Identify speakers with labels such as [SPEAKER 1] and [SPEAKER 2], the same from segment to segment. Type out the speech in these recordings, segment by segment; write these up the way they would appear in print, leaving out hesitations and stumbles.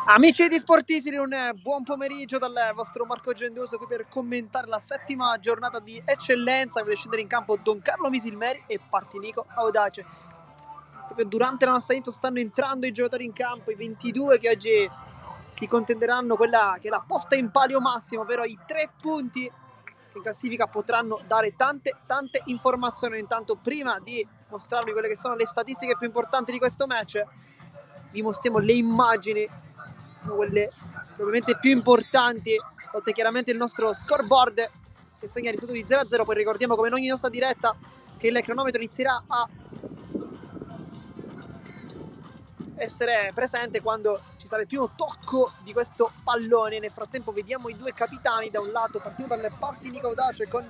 [SPEAKER 1] Amici di Sportisili, un buon pomeriggio dal vostro Marco Gendoso qui per commentare la settima giornata di eccellenza. Deve scendere in campo Don Carlo Misilmeri e Partinico Audace. Proprio durante la nostra intro stanno entrando i giocatori in campo, i 22 che oggi si contenderanno quella che è la posta in palio massimo, ovvero i 3 punti che in classifica potranno dare tante informazioni. Intanto, prima di mostrarvi quelle che sono le statistiche più importanti di questo match, vi mostriamo le immagini, quelle ovviamente più importanti, oltre chiaramente il nostro scoreboard che segna risultato di 0-0. Poi ricordiamo, come in ogni nostra diretta, che il cronometro inizierà a essere presente quando ci sarà il primo tocco di questo pallone. Nel frattempo vediamo i due capitani. Da un lato partiamo dal Partinico Audace con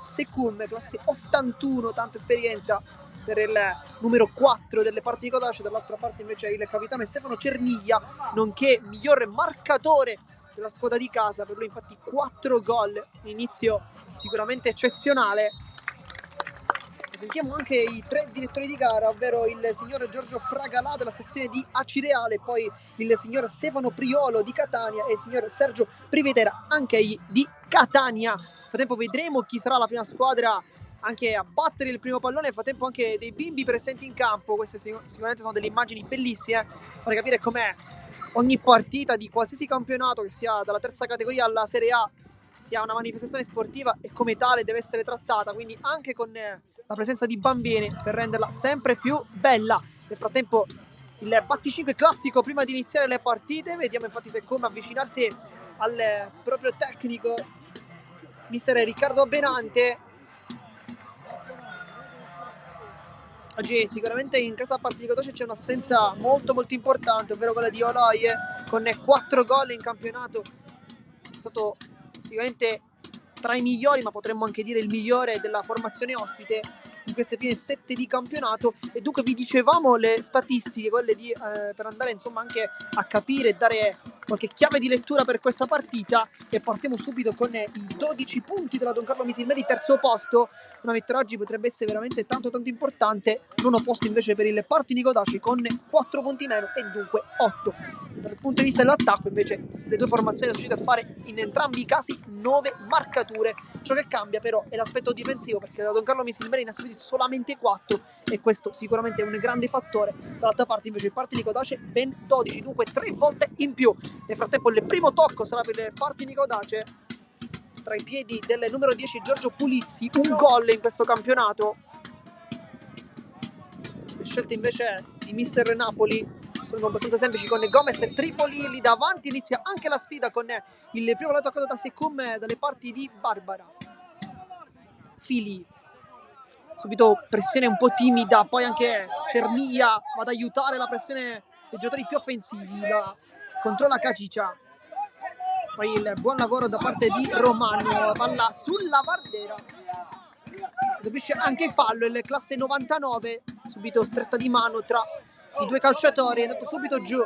[SPEAKER 1] Secum, classe 81, tanta esperienza per il numero 4 delle Partinico Audace. Dall'altra parte invece il capitano Stefano Cerniglia, nonché miglior marcatore della squadra di casa. Per lui infatti 4 gol, un inizio sicuramente eccezionale. Sentiamo anche i 3 direttori di gara, ovvero il signor Giorgio Fragalà della sezione di Acireale, poi il signor Stefano Priolo di Catania e il signor Sergio Privetera, anche di Catania. Nel frattempo vedremo chi sarà la prima squadra anche a battere il primo pallone. Nel frattempo anche dei bimbi presenti in campo. Queste sicuramente sono delle immagini bellissime, fare capire com'è ogni partita di qualsiasi campionato, che sia dalla terza categoria alla Serie A, sia una manifestazione sportiva e come tale deve essere trattata, quindi anche con la presenza di bambini per renderla sempre più bella. Nel frattempo il batticinque classico prima di iniziare le partite. Vediamo infatti se come avvicinarsi al proprio tecnico mister Riccardo Benante. Oggi sicuramente in casa Partinico Audace c'è un'assenza molto importante, ovvero quella di Oloie, con 4 gol in campionato. È stato sicuramente tra i migliori, ma potremmo anche dire il migliore della formazione ospite in queste prime 7 di campionato. E dunque vi dicevamo le statistiche, quelle di per andare insomma anche a capire e dare qualche chiave di lettura per questa partita. E partiamo subito con i 12 punti della Don Carlo Misilmeri, terzo posto. Una vittoria oggi potrebbe essere veramente tanto importante. Nono posto invece per il Partinico Audace con 4 punti meno e dunque 8. Dal punto di vista dell'attacco invece le due formazioni sono riuscite a fare in entrambi i casi 9 marcature. Ciò che cambia però è l'aspetto difensivo, perché da Don Carlo Misilmeri ne ha subiti solamente 4 e questo sicuramente è un grande fattore. Dall'altra parte invece il Partinico Audace ben 12, dunque 3 volte in più. Nel frattempo il primo tocco sarà per il Partinico Audace, tra i piedi del numero 10 Giorgio Pulizzi, un gol in questo campionato. Le scelte invece di mister Napoli sono abbastanza semplici, con Gomez e Tripoli lì davanti. Inizia anche la sfida con il primo lato toccato da Secum dalle parti di Barbara. Fili, subito pressione un po' timida, poi anche Cerniglia va ad aiutare la pressione dei giocatori più offensivi, la controlla Cacicia. Poi il buon lavoro da parte di Romano, palla sulla Vardera, eseguisce anche fallo, il classe 99, subito stretta di mano tra i due calciatori, è andato subito giù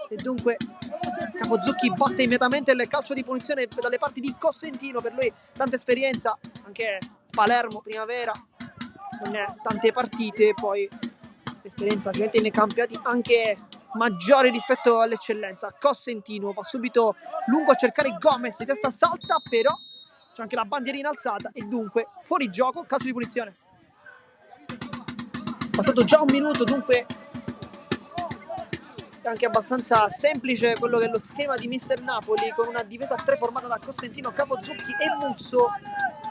[SPEAKER 1] e dunque Capozzucchi batte immediatamente il calcio di punizione dalle parti di Cosentino. Per lui tanta esperienza, anche Palermo Primavera con tante partite, poi esperienza sicuramente nei campionati anche maggiore rispetto all'eccellenza. Cosentino va subito lungo a cercare Gomez, di testa salta, però c'è anche la bandierina alzata e dunque fuori gioco, calcio di punizione. Passato già un minuto, dunque è anche abbastanza semplice quello che è lo schema di mister Napoli, con una difesa a 3 formata da Cosentino, Capozzucchi e Musso,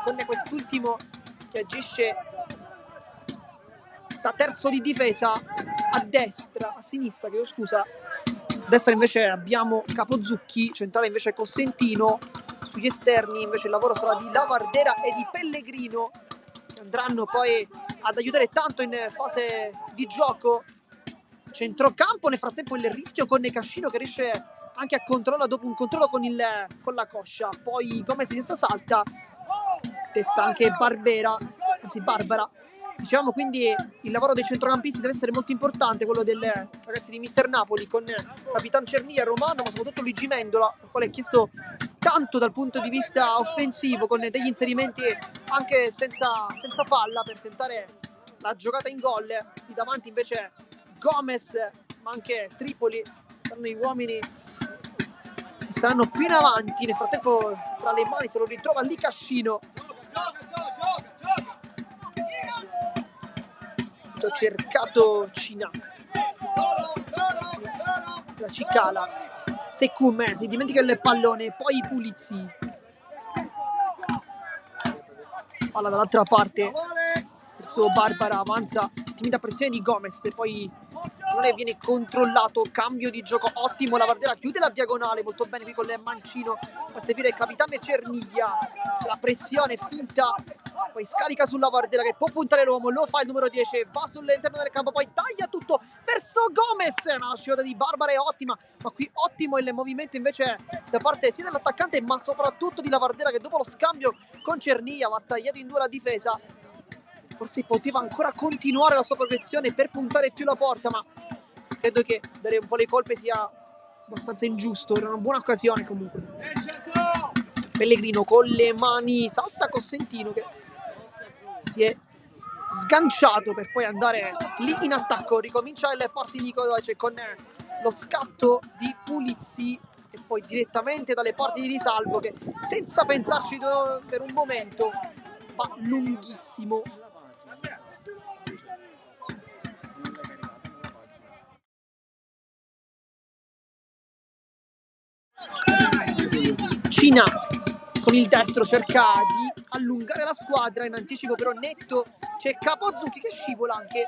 [SPEAKER 1] con quest'ultimo che agisce da terzo di difesa a destra, a sinistra, chiedo scusa. A destra invece abbiamo Capozzucchi, centrale invece Cosentino, sugli esterni invece il lavoro sarà di Lavardera e di Pellegrino, che andranno poi ad aiutare tanto in fase di gioco. Centrocampo, nel frattempo il rischio con Cascino che riesce anche a controllare dopo un controllo con la coscia. Poi Gomez di testa salta, testa anche Barbara. Diciamo quindi il lavoro dei centrocampisti deve essere molto importante, quello delle ragazzi di mister Napoli, con Capitan Cerniglia, Romano, ma soprattutto Luigi Mendola, al quale è chiesto tanto dal punto di vista offensivo, con degli inserimenti anche senza palla per tentare la giocata in gol. Lì davanti invece Gomez, ma anche Tripoli saranno gli uomini che saranno più in avanti. Nel frattempo tra le mani se lo ritrova lì Cascino. Cercato Cina, la Cicala, Secum si dimentica il pallone, poi Pulizzi, palla dall'altra parte verso Barbara, avanza, timida pressione di Gomez, poi non viene controllato, cambio di gioco ottimo, la Vardera chiude la diagonale molto bene qui con il mancino, fa servire il capitano Cerniglia, c'è la pressione finta, poi scarica sulla Vardera che può puntare l'uomo, lo fa il numero 10, va sull'interno del campo, poi taglia tutto verso Gomez, ma la scivolata di Barbara è ottima, ma qui ottimo il movimento invece da parte sia dell'attaccante ma soprattutto di la Vardera che dopo lo scambio con Cerniglia va tagliato in due la difesa. Forse poteva ancora continuare la sua progressione per puntare più la porta, ma credo che dare un po' le colpe sia abbastanza ingiusto. Era una buona occasione comunque. Pellegrino con le mani, salta Cosentino che si è sganciato per poi andare lì in attacco. Ricomincia il Partinico con lo scatto di Pulizzi e poi direttamente dalle parti di Di Salvo che senza pensarci per un momento va lunghissimo. Cina con il destro cerca di allungare la squadra, in anticipo però netto c'è Capozzucchi che scivola anche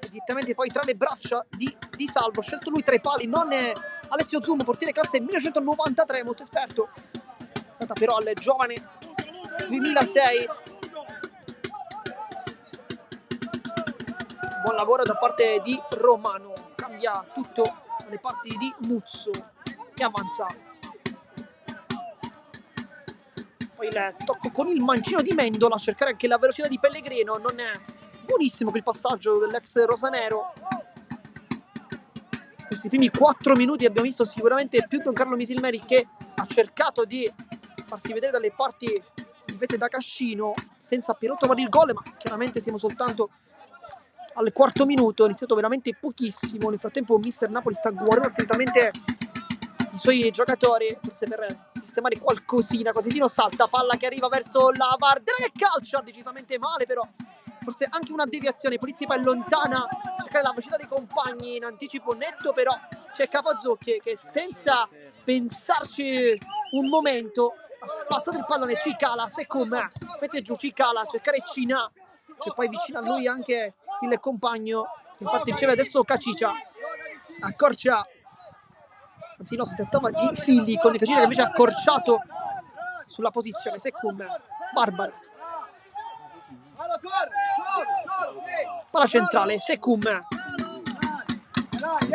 [SPEAKER 1] direttamente poi tra le braccia di Salvo, scelto lui tra i pali, non è Alessio Zummo, portiere classe 1993, molto esperto, data però al giovane 2006. Buon lavoro da parte di Romano, cambia tutto alle parti di Muzzo che avanza. Poi il tocco con il mancino di Mendola a cercare anche la velocità di Pellegrino, non è buonissimo quel passaggio dell'ex rosanero. Questi primi 4 minuti abbiamo visto sicuramente più Don Carlo Misilmeri che ha cercato di farsi vedere dalle parti difese da Cascino senza però trovare il gol, ma chiaramente siamo soltanto al quarto minuto, è iniziato veramente pochissimo. Nel frattempo mister Napoli sta guardando attentamente i suoi giocatori, forse per sistemare qualcosina. Cosentino salta, palla che arriva verso la Vardera che calcia decisamente male, però forse anche una deviazione. Polizzi poi lontana, cercare la velocità dei compagni in anticipo netto, però c'è Capozzucchi che senza pensarci un momento ha spazzato il pallone. Cicala, Secum mette giù Cicala a cercare Cina, c'è poi vicino a lui anche il compagno, infatti riceve adesso Cacicia, accorcia, anzi no, si trattava di Fili con Cacicia che invece ha accorciato sulla posizione. Secum, Barbara, palla centrale, Secum,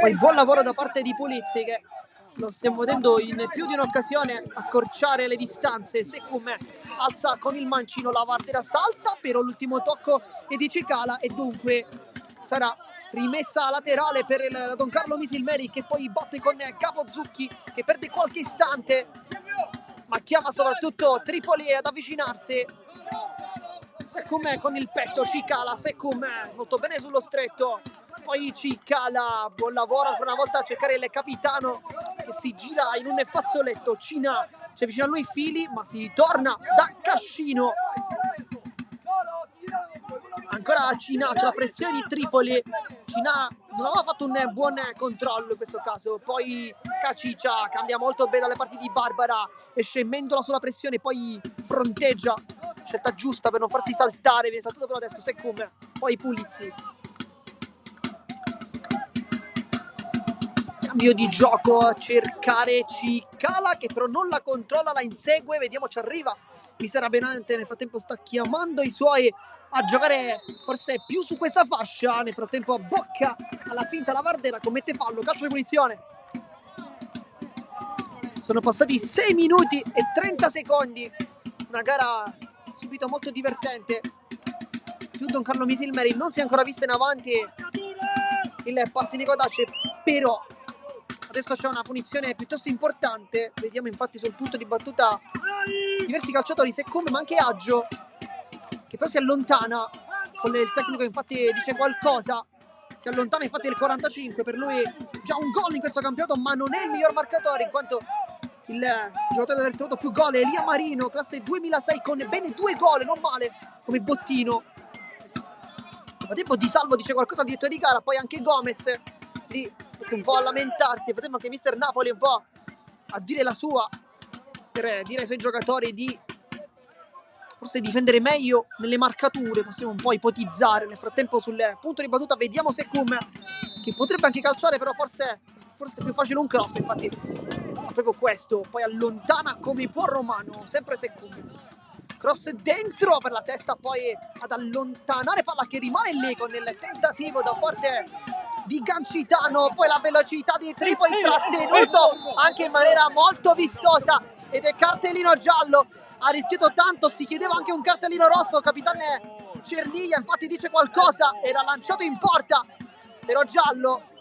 [SPEAKER 1] poi buon lavoro da parte di Pulizzi che lo stiamo vedendo in più di un'occasione accorciare le distanze. Secum alza con il mancino, la Vardera salta, però l'ultimo tocco è di Cicala e dunque sarà rimessa laterale per il Don Carlo Misilmeri che poi batte con Capozzucchi che perde qualche istante ma chiama soprattutto Tripoli ad avvicinarsi. Secum con il petto, Cicala, Secum molto bene sullo stretto, poi Cicala, buon lavoro ancora una volta a cercare il capitano che si gira in un fazzoletto. Cina c'è vicino a lui Fili ma si ritorna da Cascino, ancora Cina, c'è la pressione di Tripoli, Cina non aveva fatto un buon controllo in questo caso, poi Cacicia cambia molto bene dalle parti di Barbara, esce Mendola sulla pressione, poi fronteggia, scelta giusta per non farsi saltare, viene saltato però adesso Secum, poi Pulizzi, cambio di gioco a cercare Cicala che però non la controlla, la insegue, vediamo ci arriva Misera Benante, nel frattempo sta chiamando i suoi a giocare forse più su questa fascia, nel frattempo bocca alla finta la Vardera, commette fallo, calcio di punizione. Sono passati 6 minuti e 30 secondi, una gara subito molto divertente, più Don Carlo Misilmeri non si è ancora vista in avanti il Partinico Dace, però adesso c'è una punizione piuttosto importante, vediamo infatti sul punto di battuta diversi calciatori, Secum ma anche Aggio che poi si allontana, con il tecnico infatti dice qualcosa, si allontana infatti il 45, per lui già un gol in questo campionato, ma non è il miglior marcatore, in quanto il giocatore ad aver trovato più gol è Elia Marino, classe 2006, con bene 2 gol, non male come bottino. Nel frattempo Di Salvo dice qualcosa al direttore di gara, poi anche Gomez lì un po' a lamentarsi, nel frattempo anche mister Napoli un po' a dire la sua, per dire ai suoi giocatori di forse difendere meglio nelle marcature. Possiamo un po' ipotizzare. Nel frattempo sul punto di battuta vediamo Secum, che potrebbe anche calciare, però forse è più facile un cross, infatti fa proprio questo, poi allontana come può Romano, sempre Secum, cross dentro per la testa, poi ad allontanare palla che rimane lì con il tentativo da parte di Gancitano, poi la velocità di Tripoli trattenuto anche in maniera molto vistosa, ed è cartellino giallo. Ha rischiato tanto, si chiedeva anche un cartellino rosso. Capitano Cerniglia infatti dice qualcosa, era lanciato in porta, però giallo.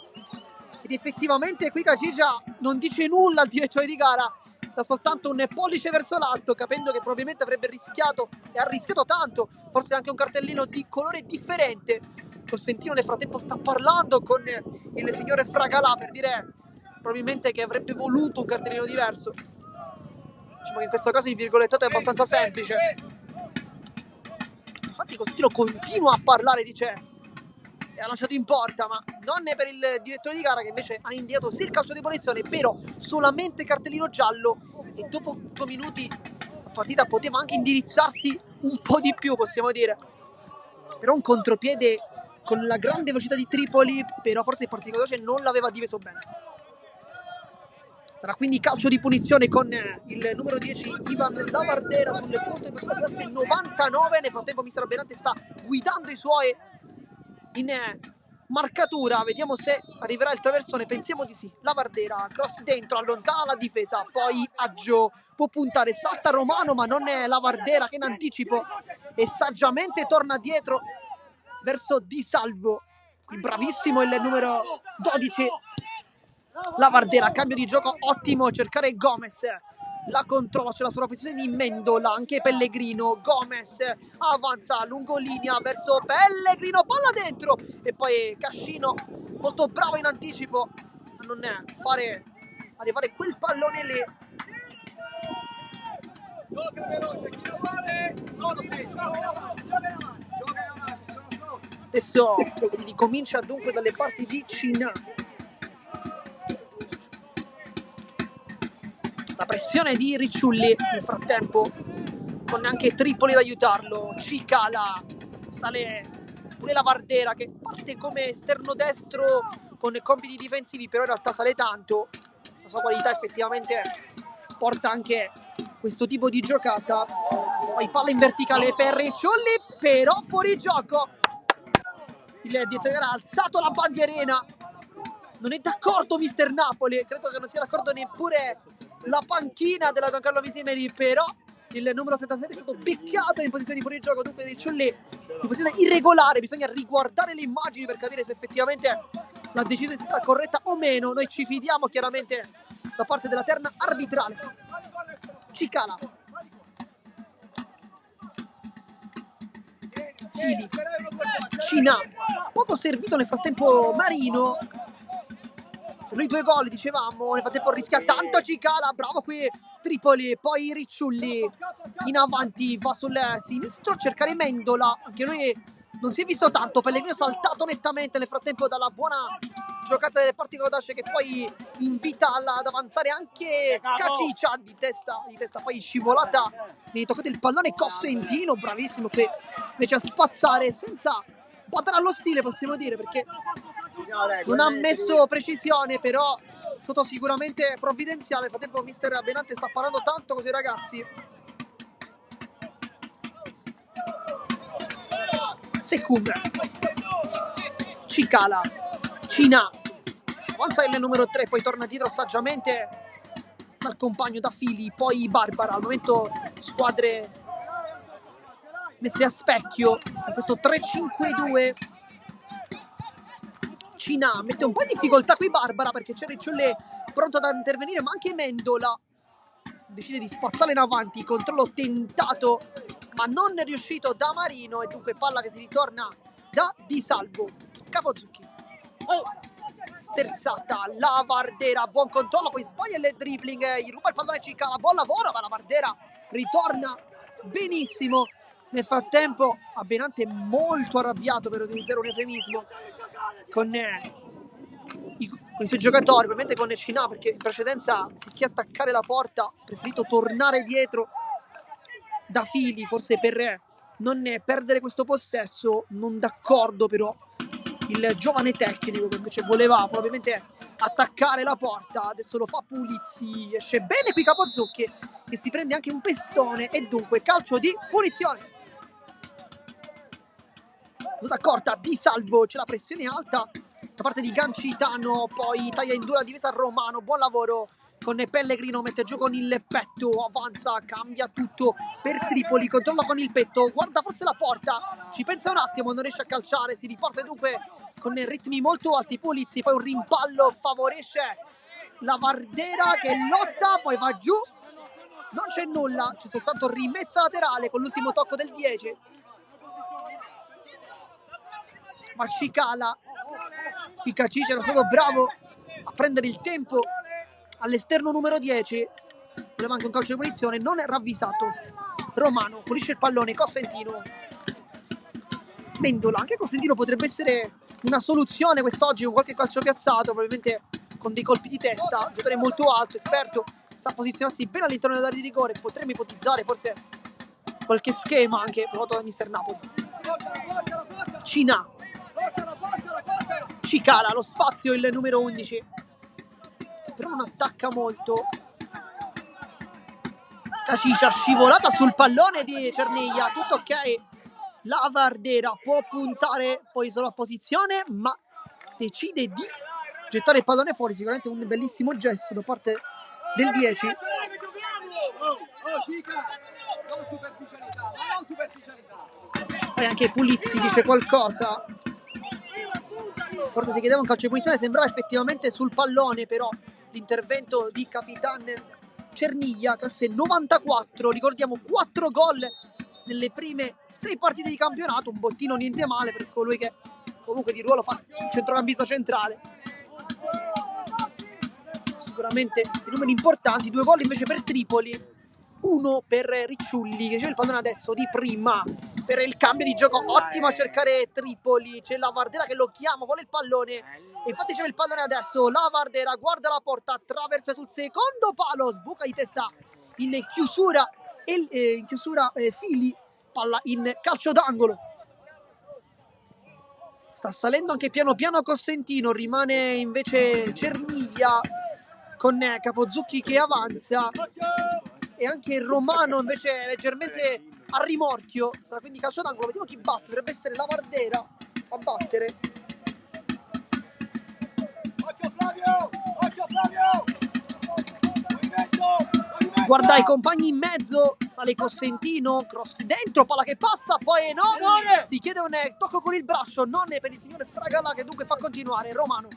[SPEAKER 1] Ed effettivamente qui Cacicia non dice nulla al direttore di gara, dà soltanto un pollice verso l'alto, capendo che probabilmente avrebbe rischiato, e ha rischiato tanto, forse anche un cartellino di colore differente. Costantino nel frattempo sta parlando con il signore Fragalà per dire probabilmente che avrebbe voluto un cartellino diverso. Diciamo che in questo caso il virgolettato è abbastanza semplice. Infatti Costantino continua a parlare, dice era lanciato in porta, ma non è per il direttore di gara, che invece ha indicato sì il calcio di punizione, però solamente cartellino giallo, e dopo 8 minuti la partita poteva anche indirizzarsi un po' di più, possiamo dire. Però un contropiede con la grande velocità di Tripoli, però forse il partito veloce non l'aveva difeso bene. Sarà quindi calcio di punizione con il numero 10 Ivan Lavardera sul punto di battuta classe 99. Nel frattempo mister Benante sta guidando i suoi in marcatura, vediamo se arriverà il traversone, pensiamo di sì. Lavardera, cross dentro, allontana la difesa, poi Aggio può puntare, salta Romano, ma non è Lavardera che in anticipo, e saggiamente torna dietro verso Di Salvo. Qui bravissimo il numero 12 Lavardera, cambio di gioco ottimo, cercare Gomez, la controlla, c'è la sovrapposizione di Mendola, anche Pellegrino, Gomez avanza lungo linea verso Pellegrino, palla dentro, e poi Cascino molto bravo in anticipo a non fare arrivare quel pallone lì. Adesso si ricomincia dunque dalle parti di Cina. La pressione di Ricciulli nel frattempo, con anche Tripoli ad aiutarlo. Cicala, sale pure Lavardera che parte come esterno destro con compiti difensivi, però in realtà sale tanto. La sua qualità effettivamente porta anche questo tipo di giocata. Poi palla in verticale per Ricciulli, però fuori gioco. Il direttore ha alzato la bandierina. Non è d'accordo mister Napoli, credo che non sia d'accordo neppure la panchina della Don Carlo Misimeri, però il numero 77 è stato beccato in posizione di fuorigioco, dunque Ricciulli in posizione irregolare. Bisogna riguardare le immagini per capire se effettivamente la decisione sia stata corretta o meno. Noi ci fidiamo chiaramente da parte della terna arbitrale. Cicala, Fili, Cina, poco servito nel frattempo Marino. Lui 2 gol, dicevamo, nel frattempo rischia tanto Cicala, bravo qui Tripoli, poi Ricciulli in avanti, va sul sinistro a cercare Mendola, anche lui non si è visto tanto, Pellegrino è saltato nettamente nel frattempo dalla buona giocata delle parti Kodace, che poi invita ad avanzare anche Cacicia di testa, poi scivolata, mi è toccato il pallone Costantino, bravissimo qui invece a spazzare senza badare allo stile, possiamo dire, perché non ha messo precisione, però è stato sicuramente provvidenziale. Nel frattempo mister Benante sta parlando tanto con i ragazzi. Secum, Cicala, Cina, avanza il numero 3, poi torna dietro saggiamente dal compagno, da Fili, poi Barbara. Al momento squadre messe a specchio in questo 3-5-2. Cina mette un po' in difficoltà qui Barbara, perché c'è Ricciulli pronto ad intervenire, ma anche Mendola decide di spazzare in avanti. Controllo tentato ma non è riuscito da Marino, e dunque palla che si ritorna da Di Salvo. Capozzucchi, sterzata, Lavardera, buon controllo, poi sbaglia il dribbling, gli ruba il pallone Cicala, buon lavoro, ma Lavardera ritorna benissimo. Nel frattempo Abbinante molto arrabbiato, per utilizzare un eufemismo, con i suoi giocatori, probabilmente con Cinà, perché in precedenza, anziché attaccare la porta, ha preferito tornare dietro da fili, forse per non perdere questo possesso. Non d'accordo però il giovane tecnico, che invece voleva probabilmente attaccare la porta. Adesso lo fa Pulizzi, esce bene qui Capozzucchi, che si prende anche un pestone, e dunque calcio di punizione. Nuda corta di Salvo, c'è la pressione alta da parte di Gancitano, poi taglia in due la difesa Romano, buon lavoro con Pellegrino, mette giù con il petto, avanza, cambia tutto per Tripoli, controlla con il petto, guarda forse la porta, ci pensa un attimo, non riesce a calciare, si riporta dunque con ritmi molto alti Pulizzi, poi un rimpallo favorisce Lavardera che lotta, poi va giù, non c'è nulla, c'è soltanto rimessa laterale con l'ultimo tocco del 10. Ma Cicala, Piccacic era stato bravo a prendere il tempo all'esterno numero 10, voleva anche un calcio di punizione, non è ravvisato. Romano pulisce il pallone, Cosentino, Mendola, anche Cosentino potrebbe essere una soluzione quest'oggi, con qualche calcio piazzato, probabilmente con dei colpi di testa, giocatore molto alto, esperto, sa posizionarsi bene all'interno dell'area di rigore, potremmo ipotizzare forse qualche schema anche provato da mister Napoli. Cinà, Cicala, lo spazio il numero 11, però non attacca molto. Cacicia, scivolata sul pallone di Cerniglia, tutto ok. Lavardera può puntare poi solo a posizione, ma decide di gettare il pallone fuori. Sicuramente un bellissimo gesto da parte del 10. Poi anche Pulizzi dice qualcosa, forse si chiedeva un calcio di punizione, sembrava effettivamente sul pallone, però l'intervento di Capitan Cerniglia, classe 94, ricordiamo 4 gol nelle prime 6 partite di campionato, un bottino niente male per colui che comunque di ruolo fa il centrocampista centrale. Sicuramente dei numeri importanti, 2 gol invece per Tripoli, 1 per Ricciulli che c'è il pallone adesso di prima per il cambio di gioco, ottimo a cercare Tripoli, c'è Lavardera che lo chiama, vuole il pallone, e infatti c'è il pallone adesso, Lavardera guarda la porta, attraversa sul secondo palo, sbuca di testa in chiusura, Fili, palla in calcio d'angolo. Sta salendo anche piano piano Costantino, rimane invece Cerniglia con Capozzucchi che avanza, e anche Romano invece leggermente a rimorchio, sarà quindi calcio d'angolo. Vediamo chi batte, dovrebbe essere Lavardera a battere. Guarda i compagni in mezzo, sale Costantino, cross dentro, palla che passa, poi no, si chiede un tocco con il braccio, non per il signore Fragala, che dunque fa continuare Romano.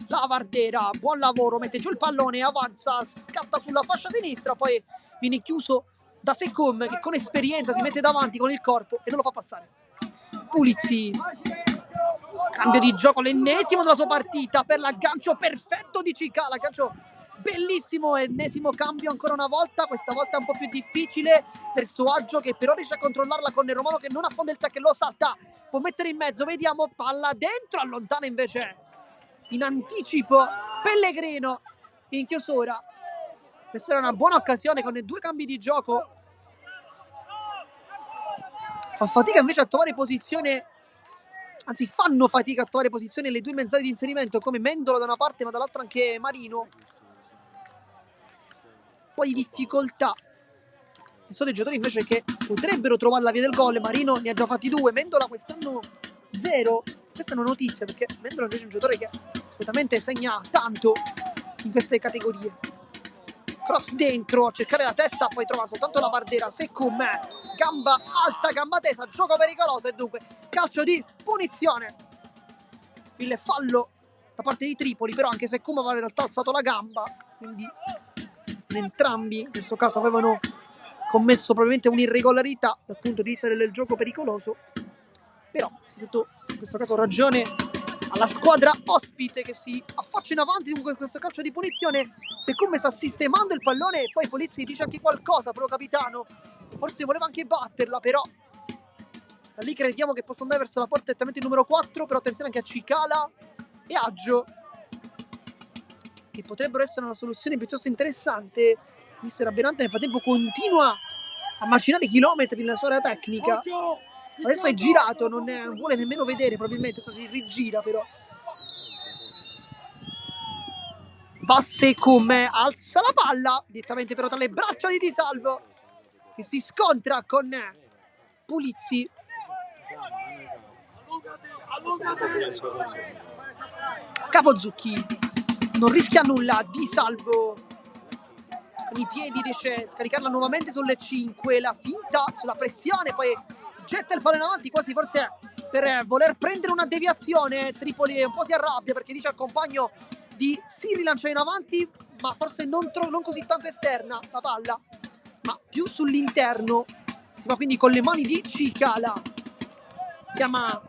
[SPEAKER 1] Lavardera, buon lavoro, mette giù il pallone, avanza, scatta sulla fascia sinistra, poi viene chiuso da Secom che con esperienza si mette davanti con il corpo e non lo fa passare. Pulizzi, cambio di gioco, l'ennesimo della sua partita per l'aggancio perfetto di Cicala, aggancio bellissimo, ennesimo cambio ancora una volta, questa volta un po' più difficile per Soaggio che però riesce a controllarla con il Romano che non affonda il tackle, lo salta, può mettere in mezzo, vediamo, palla dentro, allontana invece in anticipo Pellegrino in chiusura. Questa era una buona occasione con i 2 cambi di gioco. Fa fatica invece a trovare posizione, anzi fanno fatica a trovare posizione le 2 mezzali di inserimento come Mendola da una parte ma dall'altra anche Marino. Poi difficoltà, ci sono dei giocatori invece che potrebbero trovare la via del gol. Marino ne ha già fatti 2, Mendola quest'anno 0. Questa è una notizia perché Mendola invece è un giocatore che assolutamente segna tanto in queste categorie. Cross dentro a cercare la testa, poi trova soltanto la Bardera. Secum, gamba alta, gamba tesa, gioco pericoloso e dunque calcio di punizione. Il fallo da parte di Tripoli, però anche Secum aveva in realtà alzato la gamba, quindi entrambi in questo caso avevano commesso probabilmente un'irregolarità dal punto di vista del gioco pericoloso, però in questo caso ragione alla squadra ospite che si affaccia in avanti con questo calcio di punizione. Secum sta sistemando il pallone e poi Polizzi dice anche qualcosa pro capitano, forse voleva anche batterla, però da lì crediamo che possa andare verso la porta direttamente il numero 4, però attenzione anche a Cicala e Aggio, che potrebbero essere una soluzione piuttosto interessante. Mister Aberrante nel frattempo continua a macinare chilometri nella sua area tecnica. Adesso è girato, non vuole nemmeno vedere, probabilmente adesso si rigira però. Va Secum, alza la palla direttamente però tra le braccia di Di Salvo, che si scontra con Pulizzi. Capozzucchi non rischia nulla, Di Salvo con i piedi riesce a scaricarla nuovamente sulle 5, la finta sulla pressione, poi getta il pallone in avanti quasi forse per voler prendere una deviazione. Tripoli un po' si arrabbia perché dice al compagno di si rilanciare in avanti, ma forse non così tanto esterna la palla, ma più sull'interno. Si va quindi con le mani di Cicala, chiama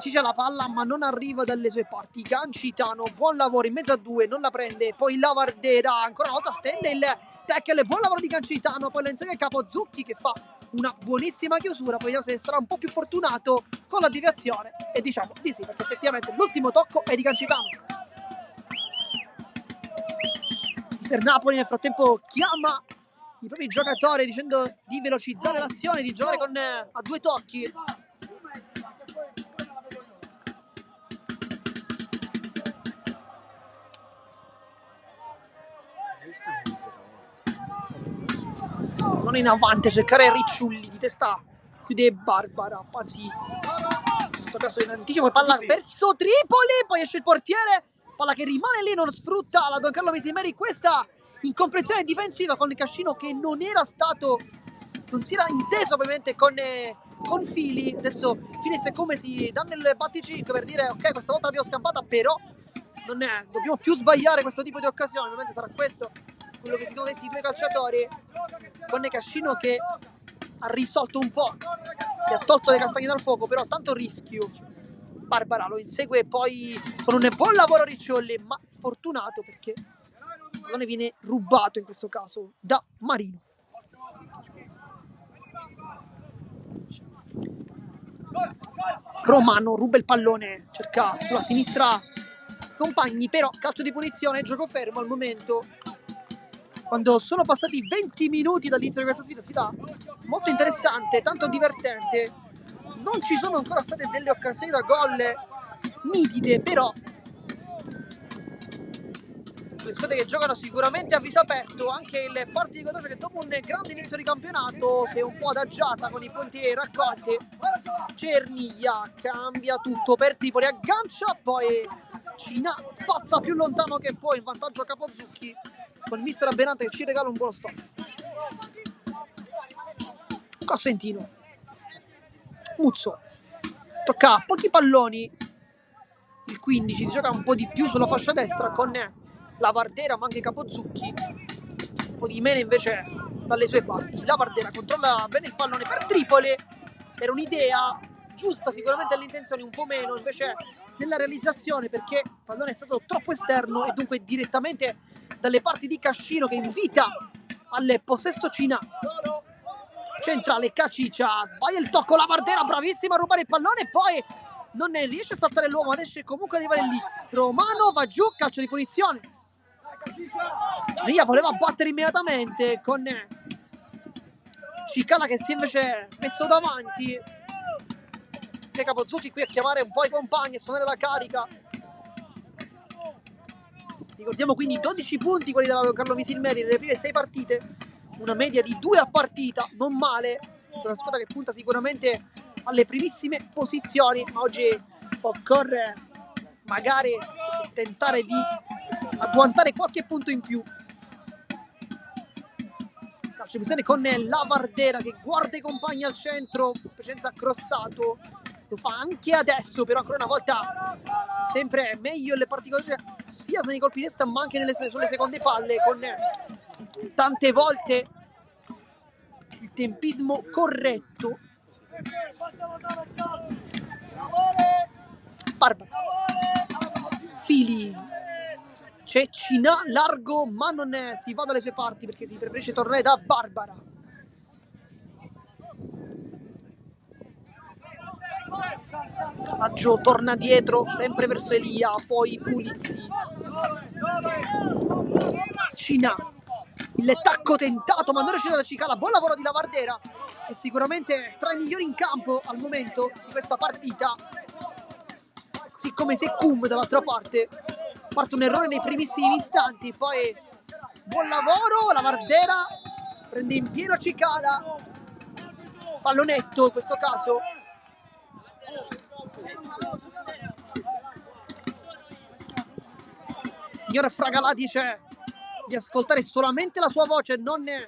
[SPEAKER 1] Ciccia la palla ma non arriva dalle sue parti. Gancitano, buon lavoro in mezzo a due, non la prende, poi Lavardera ancora una volta stende il tackle, buon lavoro di Gancitano, poi lo insegue Capozzucchi che fa una buonissima chiusura. Poi vediamo se sarà un po' più fortunato con la deviazione, e diciamo di sì, perché effettivamente l'ultimo tocco è di Gancitano. Mister Napoli nel frattempo chiama i propri giocatori dicendo di velocizzare l'azione, di giocare con a due tocchi. Non in avanti a cercare Ricciulli di testa, chiude Barbara, Pazzi in questo caso in anticipo, palla verso Tripoli, poi esce il portiere, palla che rimane lì, non sfrutta la Don Carlo Mesimeri questa incomprensione difensiva con Cascino che non si era inteso ovviamente con Fili. Adesso Finis come si danno il batticinque per dire ok, questa volta l'abbiamo scampata, però non dobbiamo più sbagliare questo tipo di occasione. Ovviamente sarà questo quello che si sono detti i due calciatori, con Cascino che ha risolto un po', che ha tolto le castagne dal fuoco, però tanto rischio. Barbara lo insegue poi con un buon lavoro Ricciolli, ma sfortunato perché il pallone viene rubato in questo caso da Marino. Romano ruba il pallone, cerca sulla sinistra compagni, però calcio di punizione, gioco fermo al momento, quando sono passati 20 minuti dall'inizio di questa sfida molto interessante, tanto divertente. Non ci sono ancora state delle occasioni da gol nitide, però le squadre che giocano sicuramente a viso aperto. Anche il Parti di Cotocia, che dopo un grande inizio di campionato si è un po' adagiata con i punti raccolti. Cerniglia cambia tutto per Tripoli, aggancia, poi Cina spazza più lontano che può in vantaggio a Capozzucchi, con mister Aberrante che ci regala un buono stop. Cosentino, Muzzo tocca a pochi palloni, il 15 gioca un po' di più sulla fascia destra con Lavardera ma anche Capozzucchi, un po' di meno invece dalle sue parti. Lavardera controlla bene il pallone per Tripoli, era un'idea giusta sicuramente all'intenzione, un po' meno invece nella realizzazione, perché il pallone è stato troppo esterno e dunque direttamente dalle parti di Cascino che invita al possesso Cina. Centrale Caciccia, sbaglia il tocco, Lavardera bravissima a rubare il pallone e poi non ne riesce a saltare l'uomo, riesce comunque ad arrivare lì. Romano va giù, calcio di punizione. Ria voleva battere immediatamente con Cicala che si è invece messo davanti. Che Capozzucchi qui a chiamare un po' i compagni e suonare la carica. Ricordiamo quindi 12 punti quelli della Carlo Misilmeri nelle prime 6 partite, una media di 2 a partita, non male, per una squadra che punta sicuramente alle primissime posizioni, ma oggi occorre magari tentare di agguantare qualche punto in più. Calcio di con Lavardera che guarda i compagni al centro, presenza crossato, lo fa anche adesso, però ancora una volta sempre meglio le particolari sia nei colpi di testa ma anche sulle seconde palle, con tante volte il tempismo corretto. Barbara Fili. C'è Cina largo, ma non si va dalle sue parti perché si preferisce tornare da Barbara. Aggio torna dietro, sempre verso Elia, poi Pulizzi. Cina. Il tacco tentato, ma non riuscito da Cicala. Buon lavoro di Lavardera, che sicuramente tra i migliori in campo al momento di questa partita. Così come Secum dall'altra parte. Parte un errore nei primissimi istanti, poi buon lavoro, Lavardera prende in pieno Cicala. Fallo netto in questo caso. Signor Fragalà dice di ascoltare solamente la sua voce, non i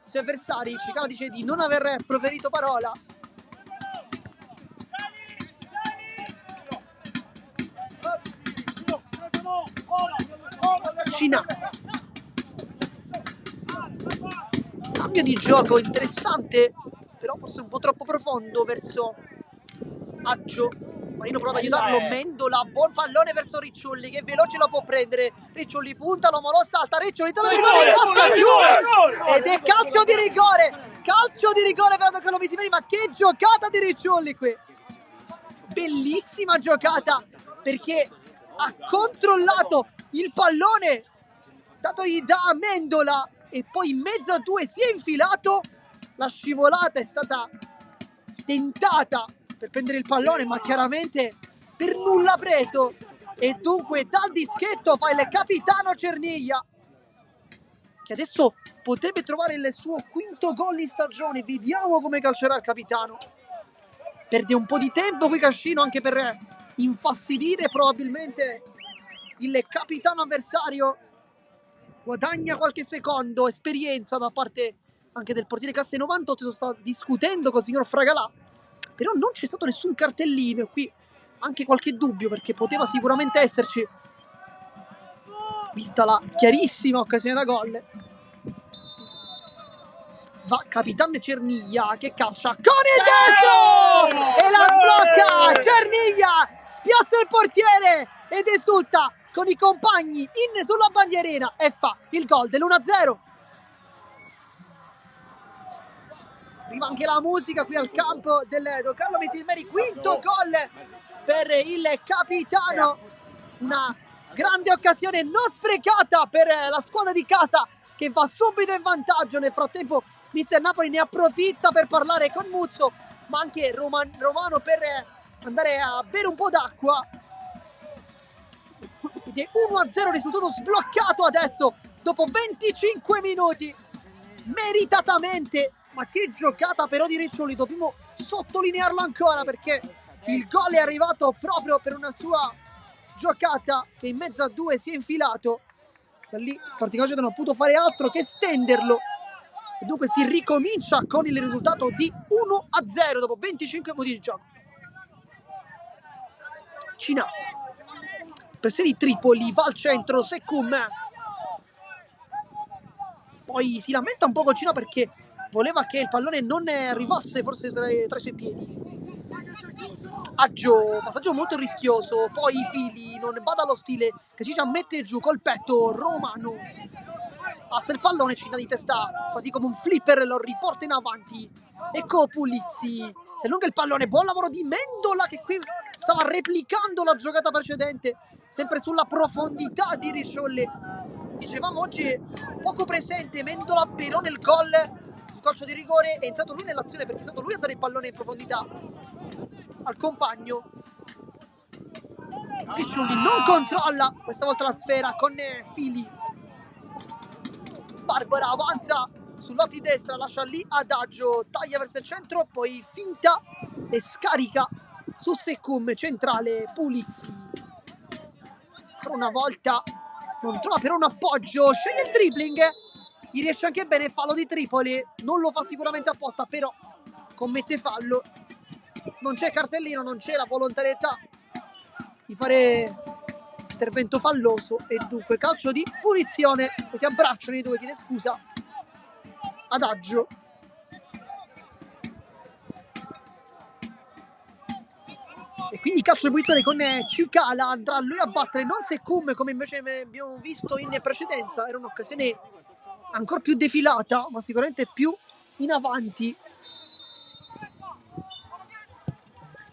[SPEAKER 1] suoi avversari. Cicala dice di non aver proferito parola. Cina. Cambio di gioco interessante, però forse un po' troppo profondo verso Aggio. Marino prova ad aiutarlo, Mendola, buon pallone verso Ricciolli, che veloce lo può prendere. Ricciolli punta, l'uomo lo salta, Ricciolli talla di rigore, casca giù! Ed è calcio di rigore! Calcio di rigore, vedo che lo Misimeri, ma che giocata di Ricciolli qui! Bellissima giocata, perché ha controllato il pallone datogli da Mendola e poi in mezzo a due si è infilato. La scivolata è stata tentata per prendere il pallone, ma chiaramente per nulla preso, e dunque dal dischetto fa il capitano Cerniglia, che adesso potrebbe trovare il suo quinto gol in stagione. Vediamo come calcerà il capitano. Perde un po' di tempo qui Cascino, anche per infastidire probabilmente il capitano avversario. Guadagna qualche secondo, esperienza da parte anche del portiere classe 98. Sta discutendo con il signor Fragalà, però non c'è stato nessun cartellino, e qui anche qualche dubbio, perché poteva sicuramente esserci, vista la chiarissima occasione da gol. Va capitano Cerniglia che calcia con il destro e la sblocca. Cerniglia spiazza il portiere ed esulta con i compagni in sulla bandierina e fa il gol dell'1-0. Arriva anche la musica qui al campo del Don Carlo Misimeri. Quinto gol per il capitano. Una grande occasione non sprecata per la squadra di casa, che va subito in vantaggio. Nel frattempo Mister Napoli ne approfitta per parlare con Muzzo, ma anche Romano per andare a bere un po' d'acqua. Ed è 1-0, risultato sbloccato adesso dopo 25 minuti, meritatamente. Ma che giocata però di Ricciolli, dobbiamo sottolinearlo ancora, perché il gol è arrivato proprio per una sua giocata che in mezzo a due si è infilato. Da lì praticamente non ha potuto fare altro che stenderlo, e dunque si ricomincia con il risultato di 1-0 dopo 25 minuti di gioco. Cina, pressione di Tripoli, va al centro, Secum. Poi si lamenta un po' con Cina perché voleva che il pallone non arrivasse forse tra i suoi piedi. Aggio, passaggio molto rischioso, poi Fili, non bada allo stile, che Ciccia mette giù col petto. Romano alza il pallone, Cina di testa quasi come un flipper, lo riporta in avanti. Ecco Pulizzi, si allunga il pallone, buon lavoro di Mendola, che qui stava replicando la giocata precedente, sempre sulla profondità di Ricciolli. Dicevamo oggi è poco presente Mendola, però nel gol sul calcio di rigore è entrato lui nell'azione, perché è stato lui a dare il pallone in profondità al compagno. Ricciolli non controlla questa volta la sfera con Fili. Barbara avanza sull'otto di destra, lascia lì Adagio, taglia verso il centro, poi finta e scarica su Secum, centrale Pulizzi. Ancora una volta non trova però un appoggio, sceglie il dribbling, gli riesce anche bene, fallo di Tripoli, non lo fa sicuramente apposta, però commette fallo. Non c'è cartellino, non c'è la volontarietà di fare intervento falloso, e dunque calcio di punizione. Si abbracciano i due, chiede scusa Adagio. E quindi calcio di punizione con Cicala, andrà lui a battere non Sekum come invece abbiamo visto in precedenza, era un'occasione ancora più defilata ma sicuramente più in avanti.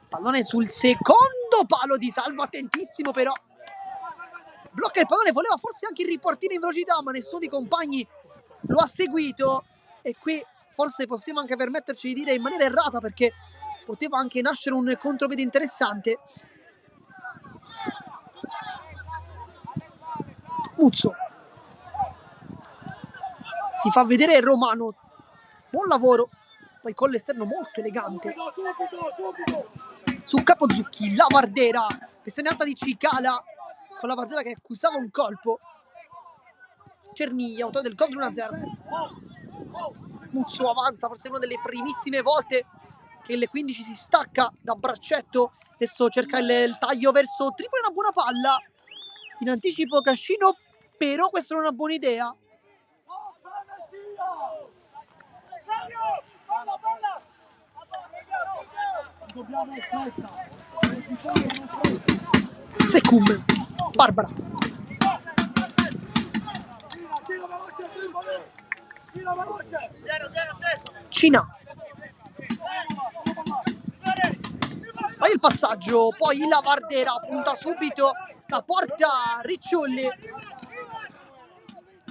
[SPEAKER 1] Pallone sul secondo palo di Salvo, attentissimo però, blocca il pallone, voleva forse anche il riportino in velocità ma nessuno dei compagni lo ha seguito e qui forse possiamo anche permetterci di dire in maniera errata perché poteva anche nascere un contropiede interessante. Muzzo si fa vedere Romano, buon lavoro, poi con l'esterno molto elegante su Capozzucchi, Lavardera, pressione alta di Cicala con Lavardera che accusava un colpo. Cerniglia, autore del gol 1-0. Muzzo avanza, forse una delle primissime volte che il 15 si stacca da braccetto, adesso cerca il taglio verso Tripoli, una buona palla in anticipo Cascino, però questa non è una buona idea. Sekum, Barbara, Cina, sbaglia il passaggio, poi Lavardera punta subito, la porta Ricciolli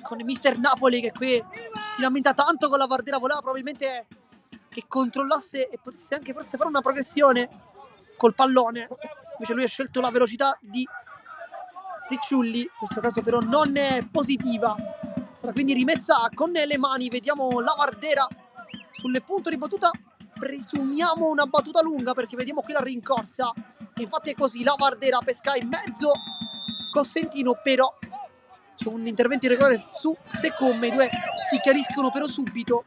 [SPEAKER 1] con Mister Napoli che qui si lamenta tanto con Lavardera, voleva probabilmente che controllasse e potesse anche forse fare una progressione col pallone, invece lui ha scelto la velocità di Ricciulli, in questo caso però non è positiva, sarà quindi rimessa con le mani. Vediamo Lavardera sul punto di battuta, presumiamo una battuta lunga perché vediamo qui la rincorsa, infatti è così, Lavardera pesca in mezzo Cosentino, però c'è un intervento irregolare su Sekum, i due si chiariscono però subito.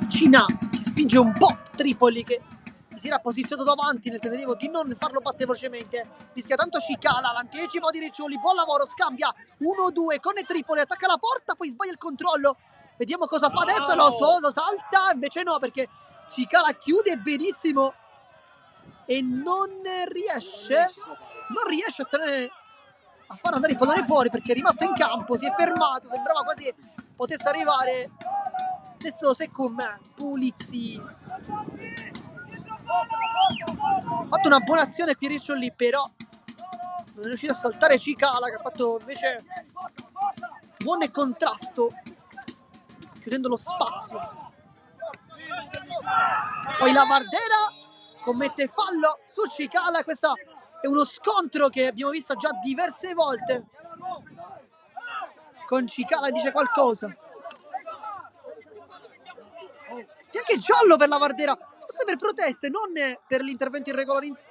[SPEAKER 1] Cina che spinge un po' Tripoli che si era posizionato davanti nel tentativo di non farlo battere velocemente, rischia tanto Cicala, l'anticipo di Riccioli, buon lavoro, scambia 1-2 con Tripoli, attacca la porta, poi sbaglia il controllo, vediamo cosa fa adesso, lo salta, invece no perché Cicala chiude benissimo e non riesce a tenere, a far andare il pallone fuori perché è rimasto in campo, si è fermato, sembrava quasi potesse arrivare. Adesso Sekum, Pulizzi, ha fatto una buona azione qui Riccioli, però non è riuscito a saltare Cicala che ha fatto invece buon contrasto chiudendo lo spazio. Poi Lavardera commette fallo su Cicala, questo è uno scontro che abbiamo visto già diverse volte con Cicala, dice qualcosa. E anche giallo per Lavardera, forse per proteste, non per l'intervento irregolare in sé.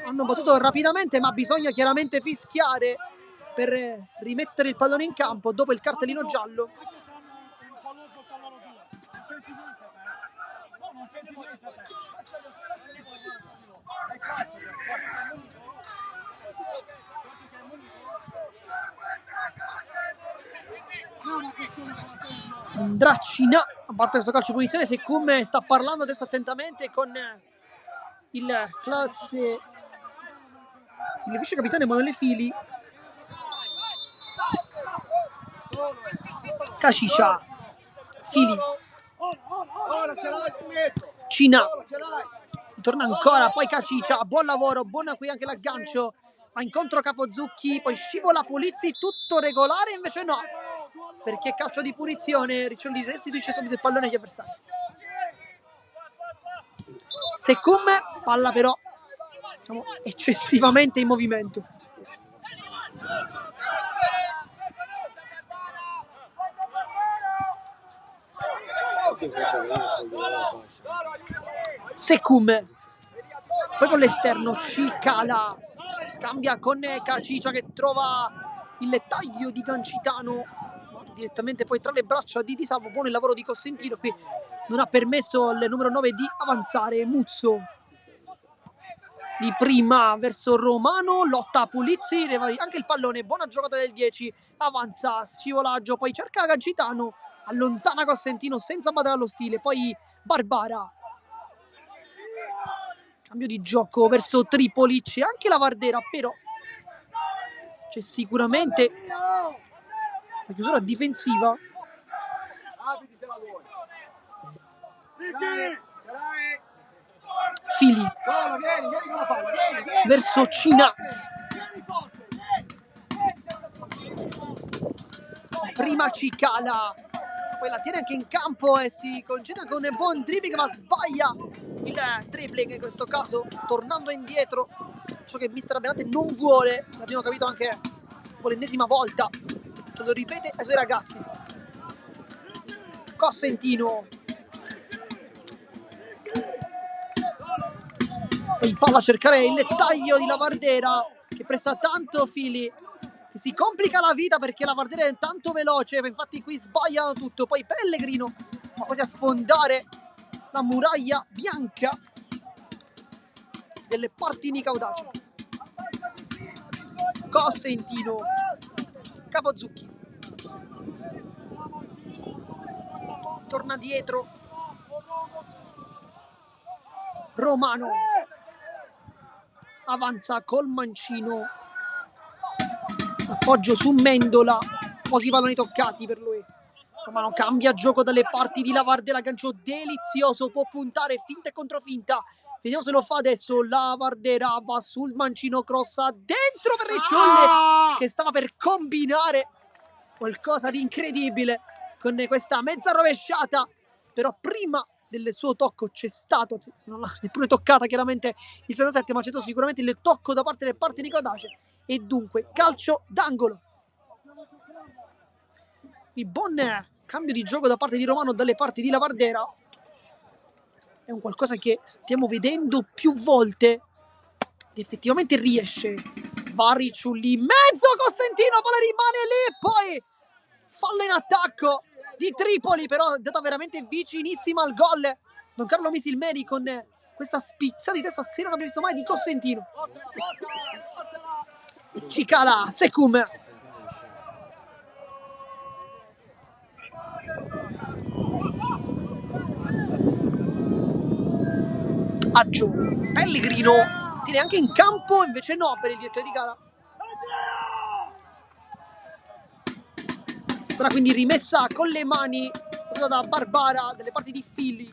[SPEAKER 1] Hanno battuto rapidamente ma bisogna chiaramente fischiare per rimettere il pallone in campo dopo il cartellino giallo. Cina a battere questo calcio di punizione. Sekum sta parlando adesso attentamente con il vice capitano Emanuele Fili. Cacicia, Fili, Cina, torna ancora, poi Cacicia, buon lavoro, buona qui anche l'aggancio, va incontro Capozzucchi, poi scivola Pulizzi, tutto regolare, invece no, perché calcio di punizione, Riccioli restituisce subito il pallone agli avversari. Sekum, palla però diciamo eccessivamente in movimento. Sekum, poi con l'esterno Cicala scambia con Cacicia che trova il taglio di Gancitano direttamente poi tra le braccia di Di Salvo. Buon il lavoro di Cosentino, qui non ha permesso al numero 9 di avanzare. Muzzo di prima verso Romano, lotta Pulizzi, anche il pallone, buona giocata del 10, avanza, scivolaggio, poi cerca Gancitano, allontana Cosentino senza badare allo stile, poi Barbara, cambio di gioco verso Tripoli, c'è anche la Vardera, però c'è sicuramente la chiusura difensiva. Fili verso Cina, prima Cicala, poi la tiene anche in campo e si concede con un buon dribbling, ma sbaglia il dribbling in questo caso, tornando indietro, ciò che mister Abenate non vuole, l'abbiamo capito anche per l'ennesima volta che lo ripete ai suoi ragazzi. Cosentino, poi palla a cercare il taglio di Lavardera che pressa tanto Fili, che si complica la vita perché Lavardera è tanto veloce, infatti qui sbagliano tutto, poi Pellegrino va quasi a sfondare la muraglia bianca delle Partini Caudace. Cosentino, Capozzucchi, si torna dietro, Romano avanza col mancino, appoggio su Mendola, pochi palloni toccati per lui. Romano cambia gioco dalle parti di Lavardera, gancio delizioso, può puntare finta e controfinta, vediamo se lo fa adesso. Lavardera va sul mancino, crossa dentro per Ricciolli che stava per combinare qualcosa di incredibile con questa mezza rovesciata, però prima del suo tocco c'è stato, non l'ha neppure toccata chiaramente il 77, ma c'è stato sicuramente il tocco da parte del Partini Caudace e dunque calcio d'angolo. Il buon cambio di gioco da parte di Romano dalle parti di Lavardera è un qualcosa che stiamo vedendo più volte ed effettivamente riesce. Va Ricciolli in mezzo, Cosentino, palla rimane lì e poi fallo in attacco di Tripoli, però è andata veramente vicinissima al gol Don Carlo Misilmeri con questa spizzata di testa se non abbiamo visto mai di Cosentino. Cicala, Secum, Aggio, Pellegrino tiene anche in campo, invece no per il direttore di gara. Sarà quindi rimessa con le mani da Barbara delle parti di Fili.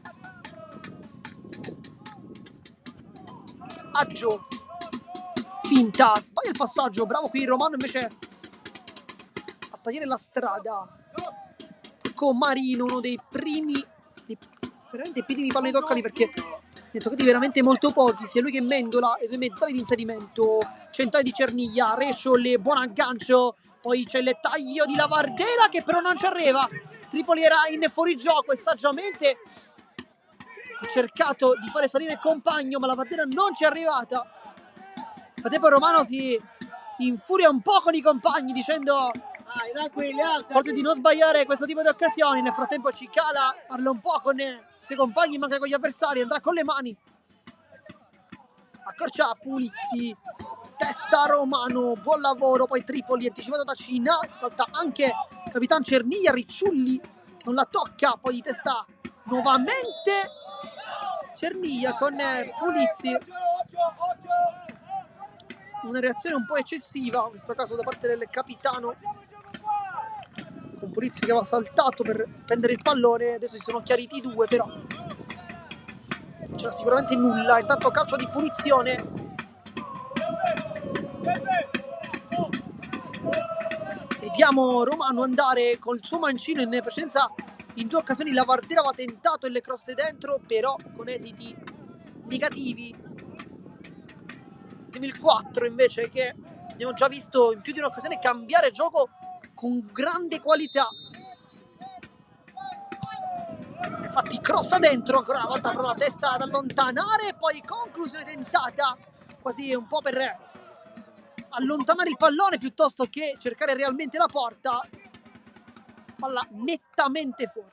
[SPEAKER 1] Aggio, finta, sbaglia il passaggio, bravo qui Romano invece a tagliare la strada con Marino, uno dei primi, veramente primi palloni toccati, perché ne ha toccati veramente molto pochi, sia lui che Mendola, e due mezzali di inserimento, centrale di Cerniglia, Rescioli, buon aggancio, poi c'è il taglio di Lavardera che però non ci arriva. Tripoli era in fuorigioco e saggiamente ha cercato di fare salire il compagno, ma Lavardera non ci è arrivata. Nel frattempo Romano si infuria un po' con i compagni dicendo forse di non sbagliare questo tipo di occasioni. Nel frattempo Cicala parla un po' con i suoi compagni, manca con gli avversari, andrà con le mani, accorcia Pulizzi, testa Romano, buon lavoro, poi Tripoli anticipato da Cina, salta anche Capitan Cerniglia, Ricciulli non la tocca, poi di testa nuovamente Cerniglia con Pulizzi, una reazione un po' eccessiva in questo caso da parte del capitano, con Pulizzi che aveva saltato per prendere il pallone. Adesso si sono chiariti i due, però non c'era sicuramente nulla. Intanto calcio di punizione, vediamo Romano andare col suo mancino. In precedenza in due occasioni Lavardera aveva tentato il cross dentro, però con esiti negativi. Il 4 invece, che abbiamo già visto in più di un'occasione cambiare gioco con grande qualità. Infatti crossa dentro, ancora una volta però la testa ad allontanare, poi conclusione tentata quasi un po' per allontanare il pallone piuttosto che cercare realmente la porta. Palla nettamente fuori.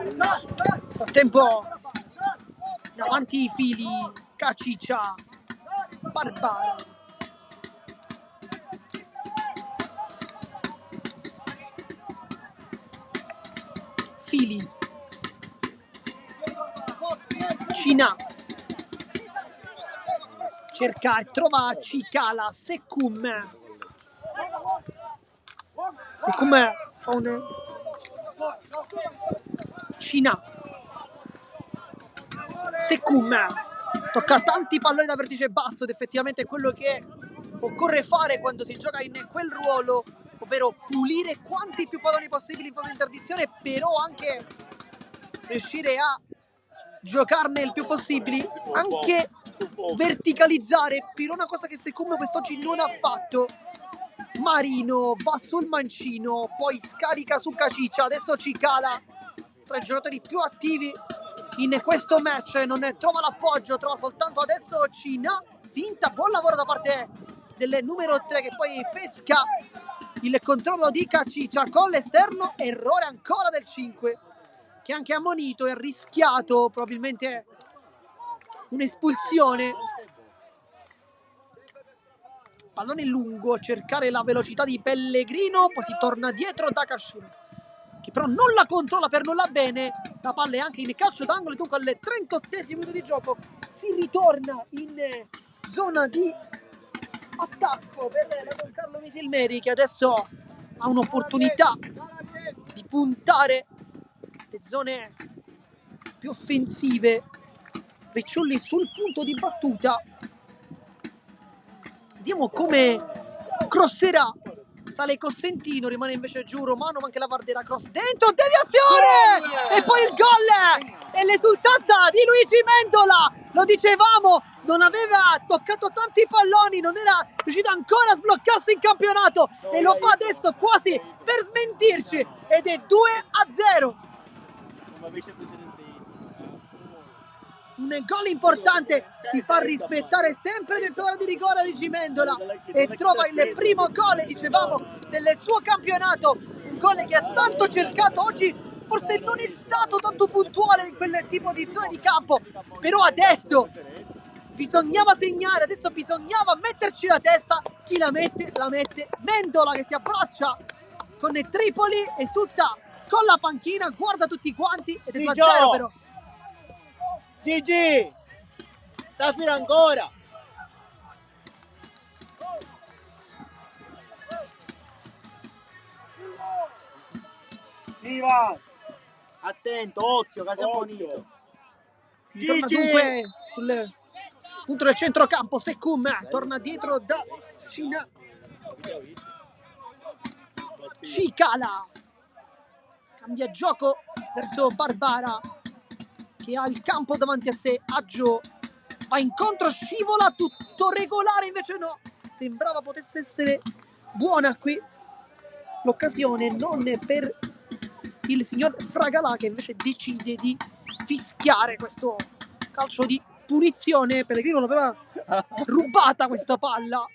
[SPEAKER 1] Nel frattempo davanti i Fili, Caciccia, Barbara, fili. Cina cerca e trova Cicala. Sekum fa un Cina. Sekum tocca tanti palloni da vertice basso ed effettivamente è quello che occorre fare quando si gioca in quel ruolo, ovvero pulire quanti più palloni possibili in fase di interdizione, però anche riuscire a giocarne il più possibili, anche verticalizzare, per una cosa che Sekum quest'oggi non ha fatto. Marino va sul mancino, poi scarica su Caciccia, adesso Cicala, tra i giocatori più attivi in questo match, non trova l'appoggio, trova soltanto adesso Cina, finta, buon lavoro da parte del numero 3 che poi pesca il controllo di Caciccia con l'esterno, errore ancora del 5 che anche ammonito e ha rischiato probabilmente un'espulsione. Pallone lungo, cercare la velocità di Pellegrino, poi si torna dietro Takashima, che però non la controlla per nulla bene. La palla è anche in calcio d'angolo e dunque al 38esimo minuto di gioco si ritorna in zona di attacco per la Giancarlo Misilmeri, che adesso ha un'opportunità di puntare le zone più offensive. Ricciulli sul punto di battuta. Vediamo come crosserà. Sale Costantino, rimane invece giù Romano, ma anche la Vardera, cross dentro, deviazione! E poi il gol! E l'esultanza di Luigi Mendola! Lo dicevamo, non aveva toccato tanti palloni, non era riuscito ancora a sbloccarsi in campionato e lo fa adesso quasi per smentirci ed è 2-0. Un gol importante, si fa rispettare sempre dentro l'area di rigore Luigi Mendola e trova il primo gol, dicevamo, del suo campionato, un gol che ha tanto cercato oggi, forse non è stato tanto puntuale in quel tipo di zona di campo, però adesso bisognava segnare, adesso bisognava metterci la testa. Chi la mette? La mette Mendola, che si abbraccia con Tripoli, esulta con la panchina, guarda tutti quanti ed è 2-0 però.
[SPEAKER 2] Gigi, sta fino ancora. Viva! Attento, occhio, che si è ammonito.
[SPEAKER 1] Si torna dunque sul punto del centrocampo. Sekum torna dietro da Cina. Cicala cambia gioco verso Barbara, che ha il campo davanti a sé. Aggio va incontro, scivola, tutto regolare, invece no, sembrava potesse essere buona qui l'occasione, non per il signor Fragalà, che invece decide di fischiare questo calcio di punizione. Pellegrino l'aveva rubata questa palla,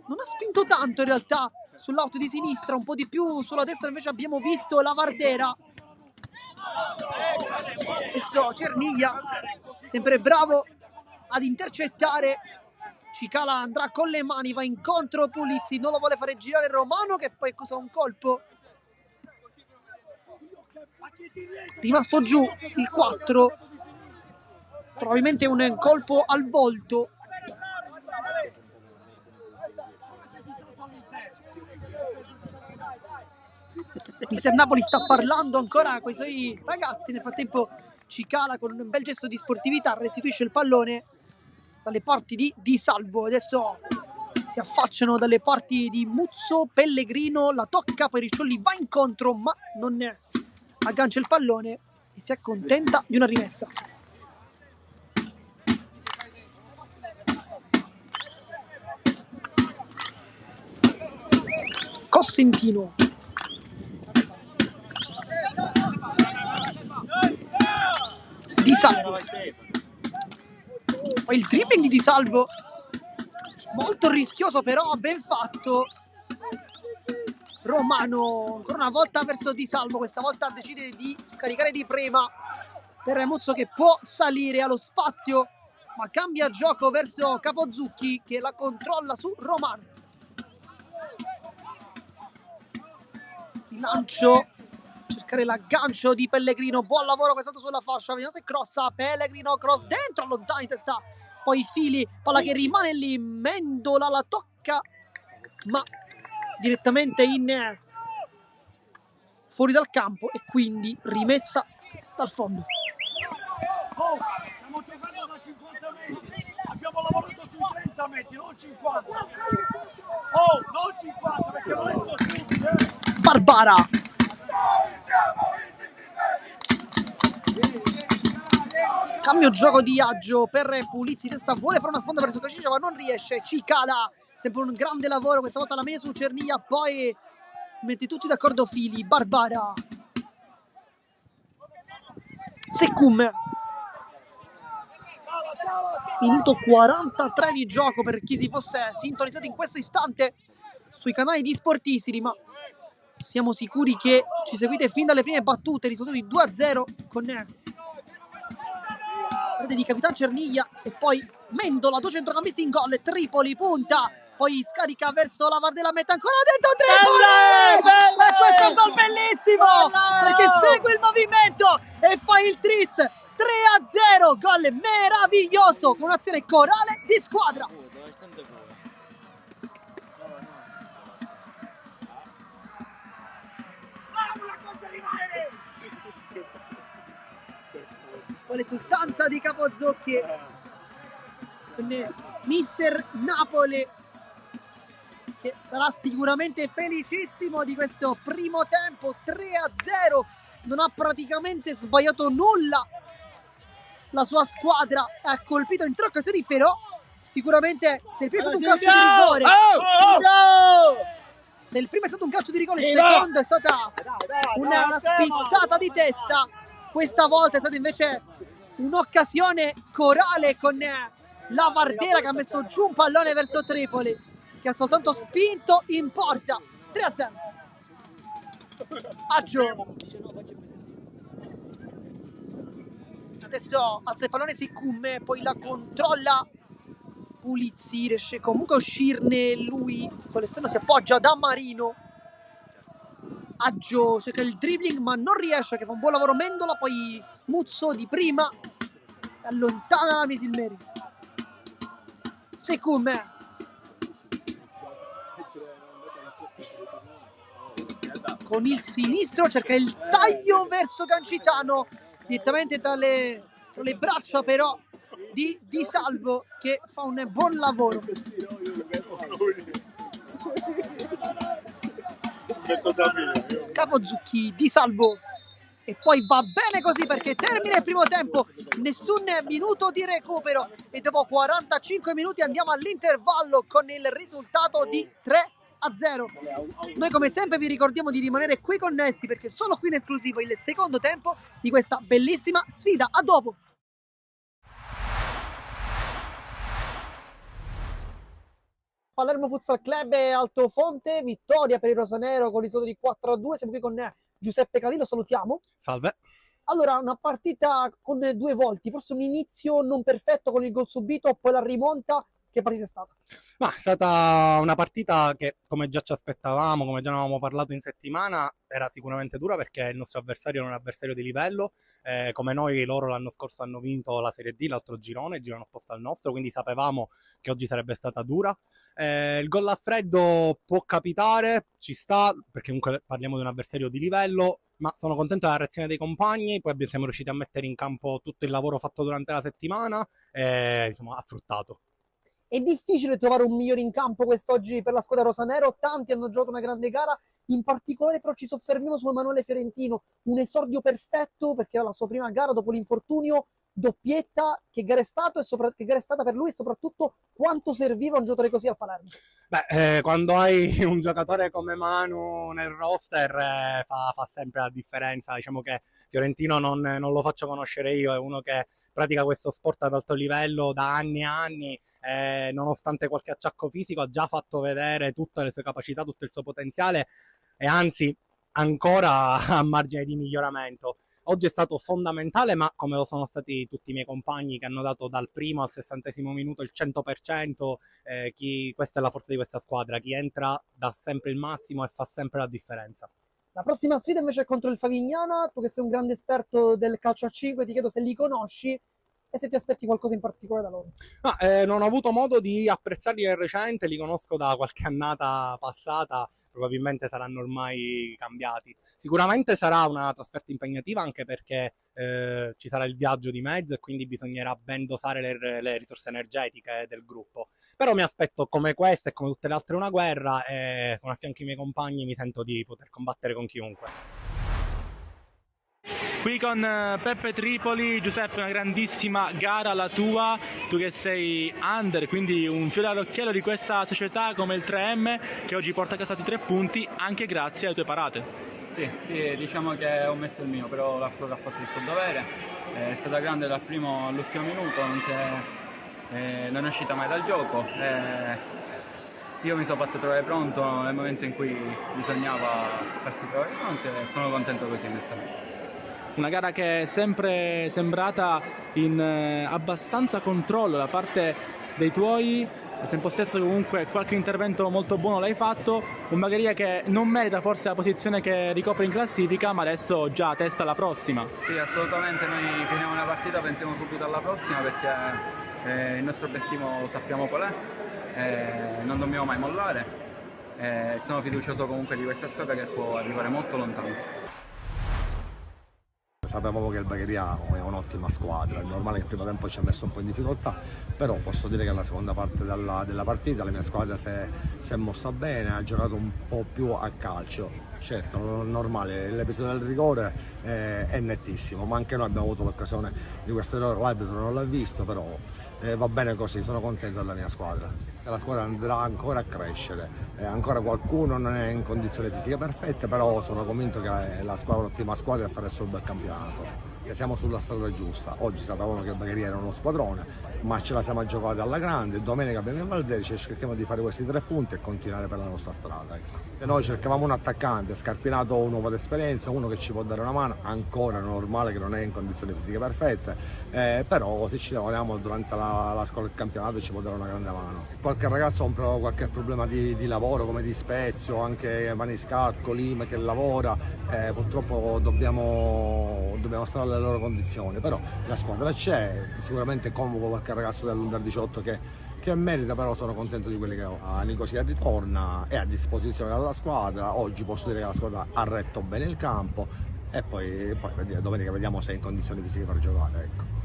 [SPEAKER 1] non ha spinto tanto in realtà sull'auto di sinistra, un po' di più sulla destra invece abbiamo visto la Vardera. Adesso Cerniglia, sempre bravo ad intercettare. Cicala andrà con le mani, va incontro Pulizzi, non lo vuole fare girare Romano, che poi cosa un colpo. Rimasto giù il 4, probabilmente un colpo al volto. Mister Napoli sta parlando ancora con i suoi ragazzi, nel frattempo Cicala con un bel gesto di sportività restituisce il pallone dalle parti di Di Salvo. Adesso si affacciano dalle parti di Muzzo, Pellegrino, la tocca, poi Ricciolli va incontro ma non aggancia il pallone e si accontenta di una rimessa. Costantino. Di Salvo. Poi il dribbling di Salvo, molto rischioso però ben fatto. Romano ancora una volta verso Di Salvo, questa volta decide di scaricare di prima per Muzzo, che può salire allo spazio ma cambia gioco verso Capozzucchi, che la controlla su Romano. Il lancio cercare l'aggancio di Pellegrino, buon lavoro quest'altro sulla fascia, vediamo se crossa, Pellegrino, cross dentro, allontana in testa, poi Fili, palla che rimane lì, Mendola la tocca, ma direttamente in fuori dal campo e quindi rimessa dal fondo.
[SPEAKER 3] Stiamo giocando da 50 metri, abbiamo lavorato sui 30 metri, non 50. Non 50 perché non è sostenibile.
[SPEAKER 1] Barbara. Cambio gioco di Aggio per Pulizzi, testa vuole fare una sponda verso Cacicia ma non riesce, Cicala, sempre un grande lavoro, questa volta la mia su Cernia, poi mette tutti d'accordo Fili, Barbara, Secum, minuto 43 di gioco per chi si fosse sintonizzato in questo istante sui canali di Sportissimi, ma siamo sicuri che ci seguite fin dalle prime battute, risultato di 2-0 con rete di Capitan Cerniglia e poi Mendola, 2 centrocampisti in gol, Tripoli punta, poi scarica verso la Vardella, mette ancora dentro Tripoli! E questo è un gol bellissimo! Perché segue il movimento e fa il tris, 3-0, gol meraviglioso con un'azione corale di squadra. Poi l'esultanza di Capozocchi con mister Napoli che sarà sicuramente felicissimo di questo primo tempo, 3-0, non ha praticamente sbagliato nulla la sua squadra, ha colpito in 3 occasioni, però sicuramente se il primo è stato un calcio di rigore, se il primo è stato un calcio di rigore, il secondo è stata una spizzata di testa, questa volta è stata invece un'occasione corale con la Vardera che ha messo giù un pallone verso Tripoli, che ha soltanto spinto in porta. 3-0. Aggio. Adesso alza il pallone Secum, poi la controlla Pulizzi, riesce comunque a uscirne lui, con l'esterno si appoggia da Marino. Aggio cerca il dribbling ma non riesce, che fa un buon lavoro Mendola, poi Muzzo di prima allontana la Misilmeri. Secum con il sinistro cerca il taglio verso Cancitano, direttamente tra le braccia però di Salvo, che fa un buon lavoro. Capozzucchi, Di Salvo, e poi va bene così perché termina il primo tempo, nessun minuto di recupero e dopo 45 minuti andiamo all'intervallo con il risultato di 3-0. Noi come sempre vi ricordiamo di rimanere qui connessi perché solo qui in esclusivo il secondo tempo di questa bellissima sfida. A dopo! Palermo Futsal Club e Altofonte, vittoria per il rosanero con il risultato di 4-2. Siamo qui con Giuseppe Calillo, salutiamo.
[SPEAKER 4] Salve.
[SPEAKER 1] Allora, una partita con 2 volti, forse un inizio non perfetto con il gol subito, poi la rimonta. Che partita è stata?
[SPEAKER 4] Ma è stata una partita che, come già ci aspettavamo, come già ne avevamo parlato in settimana, era sicuramente dura perché il nostro avversario è un avversario di livello. Come noi, loro l'anno scorso hanno vinto la Serie D, l'altro girone, il girone opposto al nostro, quindi sapevamo che oggi sarebbe stata dura. Il gol a freddo può capitare, ci sta, perché comunque parliamo di un avversario di livello, ma sono contento della reazione dei compagni, poi siamo riusciti a mettere in campo tutto il lavoro fatto durante la settimana e insomma ha fruttato.
[SPEAKER 1] È difficile trovare un migliore in campo quest'oggi per la squadra rosanero, tanti hanno giocato una grande gara, in particolare però ci soffermiamo su Emanuele Fiorentino, un esordio perfetto perché era la sua prima gara dopo l'infortunio, doppietta, che gara è stato e che gara è stata per lui e soprattutto quanto serviva un giocatore così al Palermo?
[SPEAKER 4] Beh, quando hai un giocatore come Manu nel roster fa sempre la differenza. Diciamo che Fiorentino non lo faccio conoscere io, è uno che pratica questo sport ad alto livello da anni e anni, nonostante qualche acciacco fisico ha già fatto vedere tutte le sue capacità, tutto il suo potenziale e anzi ancora a margine di miglioramento. Oggi è stato fondamentale, ma come lo sono stati tutti i miei compagni che hanno dato dal primo al 60° minuto il 100%, questa è la forza di questa squadra, chi entra dà sempre il massimo e fa sempre la differenza.
[SPEAKER 1] La prossima sfida invece è contro il Favignana. Tu che sei un grande esperto del calcio a 5, ti chiedo se li conosci e se ti aspetti qualcosa in particolare da loro.
[SPEAKER 4] Non ho avuto modo di apprezzarli nel recente, li conosco da qualche annata passata, probabilmente saranno ormai cambiati. Sicuramente sarà una trasferta impegnativa anche perché ci sarà il viaggio di mezzo e quindi bisognerà ben dosare le risorse energetiche del gruppo. Però mi aspetto come questa e come tutte le altre una guerra e con a fianco i miei compagni mi sento di poter combattere con chiunque.
[SPEAKER 5] Qui con Peppe Tripoli. Giuseppe, una grandissima gara la tua, tu che sei under, quindi un fiore all'occhiello di questa società come il 3M che oggi porta a casa 3 punti anche grazie alle tue parate.
[SPEAKER 6] Sì, diciamo che ho messo il mio, però la squadra ha fatto il suo dovere, è stata grande dal primo all'ultimo minuto, non è uscita mai dal gioco. Io mi sono fatto trovare pronto nel momento in cui bisognava farsi trovare pronto e sono contento così onestamente.
[SPEAKER 5] Una gara che è sempre sembrata in abbastanza controllo da parte dei tuoi, al tempo stesso comunque qualche intervento molto buono l'hai fatto, un Bagheria che non merita forse la posizione che ricopre in classifica, ma adesso già testa alla prossima.
[SPEAKER 6] Sì, assolutamente, noi finiamo una partita, pensiamo subito alla prossima perché il nostro obiettivo sappiamo qual è, non dobbiamo mai mollare, sono fiducioso comunque di questa squadra che può arrivare molto lontano.
[SPEAKER 7] Sapevamo che il Bagheria è un'ottima squadra, è normale che il primo tempo ci ha messo un po' in difficoltà, però posso dire che la seconda parte della partita la mia squadra si è mossa bene, ha giocato un po' più a calcio. Certo, non è normale, l'episodio del rigore è nettissimo, ma anche noi abbiamo avuto l'occasione di questo errore, l'arbitro non l'ha visto, però va bene così, sono contento della mia squadra. La squadra andrà ancora a crescere, ancora qualcuno non è in condizioni fisiche perfette, però sono convinto che la squadra è un'ottima squadra e farà solo bel campionato. E siamo sulla strada giusta, oggi sapevamo che il Bagheria era uno squadrone, ma ce la siamo giocata alla grande, domenica abbiamo in Valderice, cerchiamo di fare questi 3 punti e continuare per la nostra strada. Ecco. E noi cercavamo un attaccante, Scarpinato un uomo d'esperienza, uno che ci può dare una mano, ancora normale che non è in condizioni fisiche perfette, però se ci lavoriamo durante la scuola del campionato ci può dare una grande mano. Qualche ragazzo ha qualche problema di lavoro come di Spezio, anche Maniscalco, Lima che lavora, purtroppo dobbiamo stare alle loro condizioni, però la squadra c'è, sicuramente convoco qualche ragazzo dell'Under 18 che merita, però sono contento di quelli che ho. Nicosia ritorna, è a disposizione della squadra, oggi posso dire che la squadra ha retto bene il campo e poi domenica vediamo se è in condizioni fisiche per giocare. Ecco.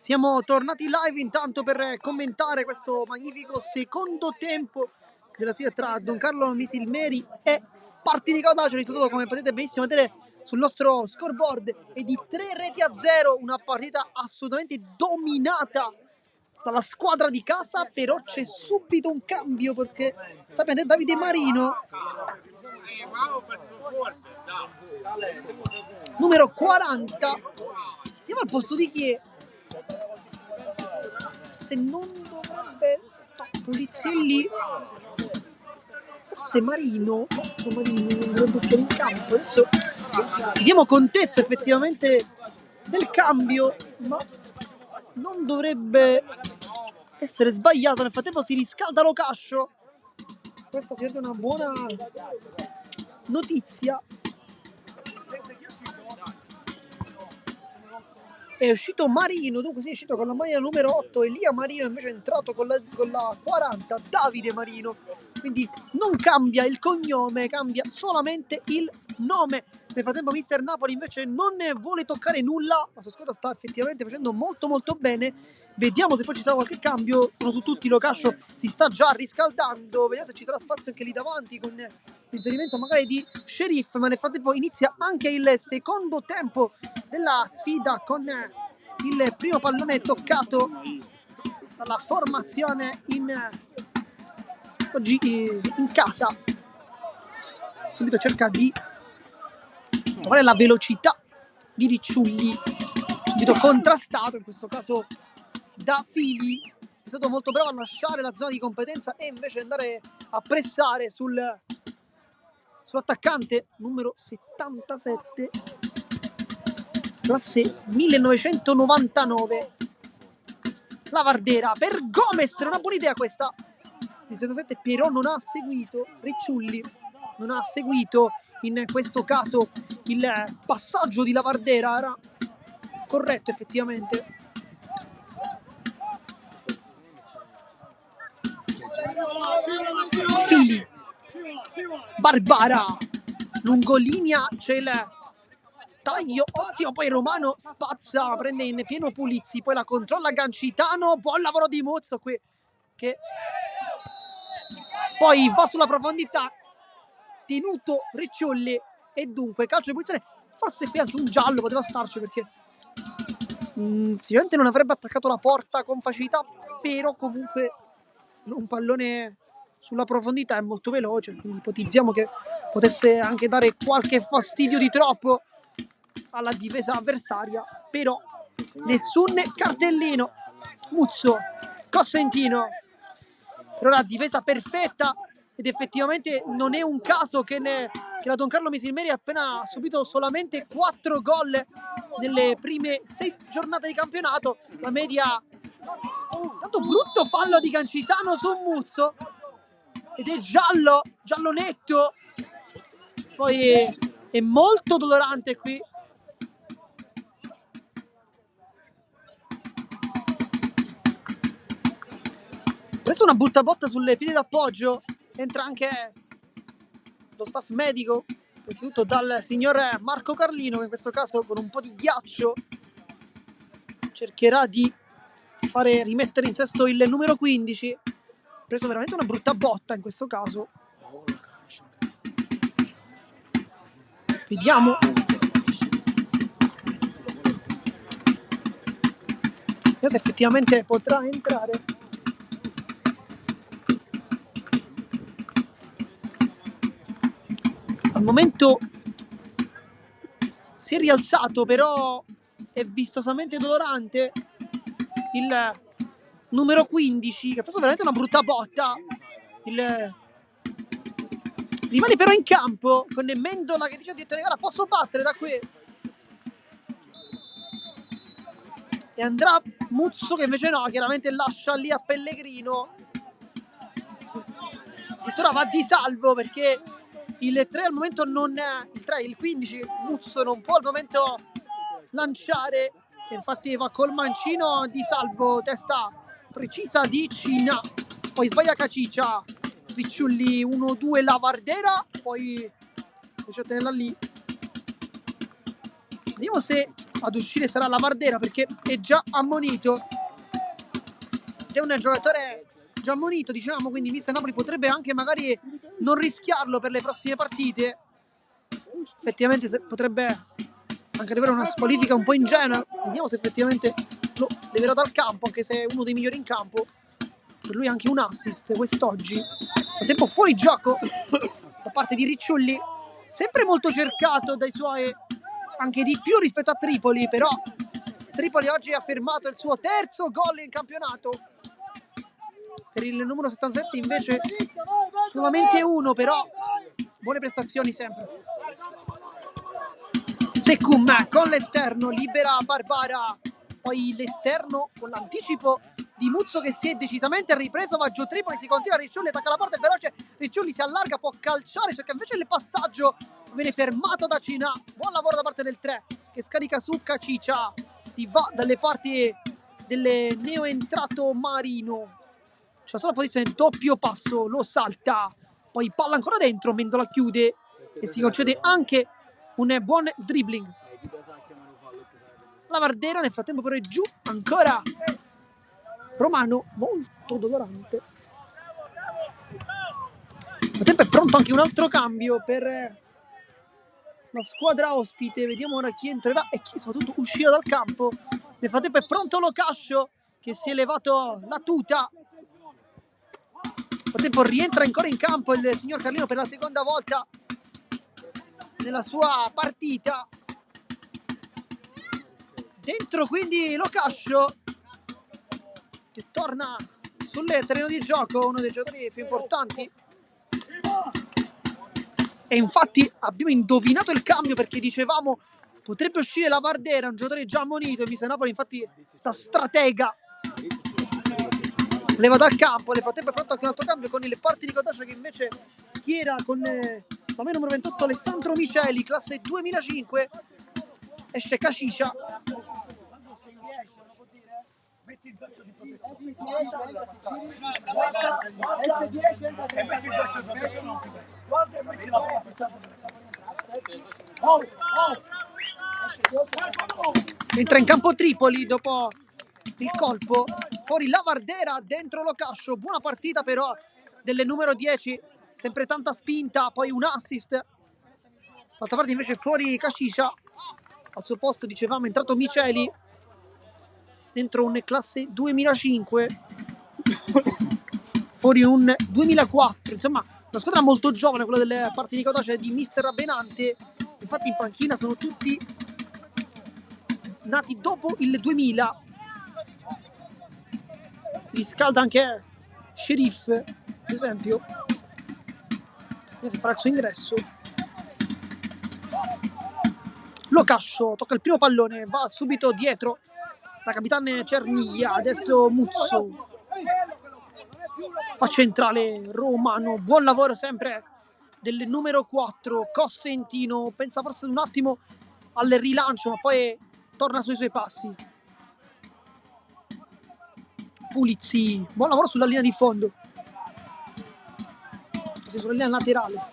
[SPEAKER 1] Siamo tornati live intanto per commentare questo magnifico secondo tempo della sfida tra Don Carlo Misilmeri e Partinico Audace. Risultato, come potete benissimo vedere sul nostro scoreboard, è di 3-0, una partita assolutamente dominata dalla squadra di casa, però c'è subito un cambio perché sta prendendo Davide Marino, numero 40. Andiamo al posto di chi è? Se non dovrebbe... No, Polizielli... Forse Marino non dovrebbe essere in campo. Adesso diamo contezza effettivamente del cambio, ma non dovrebbe essere sbagliato. Nel frattempo si riscalda Locascio. Questa sicuramente è una buona notizia. È uscito Marino, dunque sì, è uscito con la maglia numero 8, Elia Marino invece è entrato con la 40, Davide Marino. Quindi non cambia il cognome, cambia solamente il nome. Nel frattempo mister Napoli invece non ne vuole toccare nulla, la sua squadra sta effettivamente facendo molto molto bene. Vediamo se poi ci sarà qualche cambio. Sono su tutti, Locascio si sta già riscaldando, vediamo se ci sarà spazio anche lì davanti con l'inserimento magari di Sheriff, ma nel frattempo inizia anche il secondo tempo della sfida con il primo pallone toccato dalla formazione oggi in casa. Subito cerca di trovare la velocità di Ricciulli, subito contrastato in questo caso da Fili. È stato molto bravo a lasciare la zona di competenza e invece andare a pressare sull'attaccante numero 77, classe 1999, Lavardera. Per Gomez era una buona idea questa. Il 77 però non ha seguito, Ricciulli non ha seguito in questo caso il passaggio di Lavardera, era corretto effettivamente. Fili, Barbara, lungolinea, c'è il taglio ottimo, poi Romano spazza, prende in pieno Pulizzi, poi la controlla Gancitano, buon lavoro di Muzzo qui che poi va sulla profondità, tenuto Ricciolli e dunque calcio di punizione. Forse qui anche un giallo poteva starci perché sicuramente non avrebbe attaccato la porta con facilità, però comunque un pallone sulla profondità è molto veloce, quindi ipotizziamo che potesse anche dare qualche fastidio di troppo alla difesa avversaria, però nessun cartellino. Muzzo, Cosentino, però la difesa perfetta, ed effettivamente non è un caso che la Don Carlo Misilmeri ha appena subito solamente 4 gol nelle prime 6 giornate di campionato. La media, tanto brutto fallo di Gancitano su Muzzo ed è giallo netto, poi è molto dolorante qui. Preso una buttabotta sulle piedi d'appoggio, entra anche lo staff medico, presieduto dal signor Marco Carlino, che in questo caso con un po' di ghiaccio cercherà di fare rimettere in sesto il numero 15. Preso veramente una brutta botta in questo caso. Vediamo. Vediamo se effettivamente potrà entrare. Al momento si è rialzato, però è vistosamente dolorante il numero 15, che ha preso veramente una brutta botta. Rimane però in campo con Mendola che dice a direttore di gara: posso battere da qui? E andrà Muzzo, che invece no, chiaramente lascia lì a Pellegrino. Addirittura va di salvo perché il 3 al momento non è, il 15 Muzzo non può al momento lanciare, infatti va col mancino di salvo, testa precisa di Cina, poi sbaglia Caciccia, Ricciulli 1-2 Lavardera, poi riesce a tenerla lì. Vediamo se ad uscire sarà Lavardera perché è già ammonito. È un giocatore già ammonito, diciamo, quindi mister Napoli potrebbe anche magari non rischiarlo per le prossime partite. Effettivamente potrebbe anche arrivare una squalifica un po' ingenua. Vediamo se effettivamente lo leverà dal campo, anche se è uno dei migliori in campo. Per lui anche un assist quest'oggi. A tempo fuori gioco da parte di Ricciulli, sempre molto cercato dai suoi, anche di più rispetto a Tripoli, però Tripoli oggi ha firmato il suo terzo gol in campionato. Per il numero 77 invece solamente uno, però buone prestazioni sempre. Secum con l'esterno libera Barbara, poi l'esterno con l'anticipo di Muzzo che si è decisamente ripreso, va giù Tripoli, si continua, Ricciulli attacca la porta, è veloce, Ricciulli si allarga, può calciare, cerca invece il passaggio, viene fermato da Cina. Buon lavoro da parte del 3 che scarica su Cacicia, si va dalle parti del neoentrato Marino, c'è solo la posizione doppio passo, lo salta, poi palla ancora dentro, Mendola chiude e si concede anche un buon dribbling. Lavardera nel frattempo però è giù ancora Romano, molto dolorante. Nel frattempo è pronto anche un altro cambio per la squadra ospite. Vediamo ora chi entrerà e chi soprattutto uscirà dal campo. Nel frattempo è pronto Locascio che si è levato la tuta. Nel frattempo rientra ancora in campo il signor Carlino per la seconda volta nella sua partita. Dentro quindi Locascio che torna sul terreno di gioco, uno dei giocatori più importanti. E infatti abbiamo indovinato il cambio perché dicevamo potrebbe uscire Lavardera, un giocatore già ammonito, e mister Napoli infatti da stratega leva dal campo. Nel frattempo è pronto anche un altro cambio con il Partini Codaccia che invece schiera con la numero 28 Alessandro Miceli, classe 2005. Esce Cacicia.
[SPEAKER 3] Metti il braccio di protezione. Se metti il braccio di protezione non ti vedo. Guarda e metti la palla.
[SPEAKER 1] Entra in campo Tripoli dopo il colpo. Fuori Lavardera, dentro Locascio. Buona partita però del numero 10. Sempre tanta spinta, poi un assist. D'altra parte invece fuori Cacicia. Al suo posto dicevamo è entrato Miceli. Dentro un classe 2005. Fuori un 2004. Insomma, una squadra molto giovane, quella delle Partini Codaccia di mister Benante. Infatti in panchina sono tutti nati dopo il 2000. Si riscalda anche Sheriff, ad esempio. Si farà il suo ingresso. Locascio tocca il primo pallone, va subito dietro la capitana Cerniglia, adesso Muzzo. A centrale Romano, buon lavoro sempre del numero 4 Cossentino, pensa forse un attimo al rilancio ma poi torna sui suoi passi. Pulizzi, buon lavoro sulla linea di fondo, sulla linea laterale.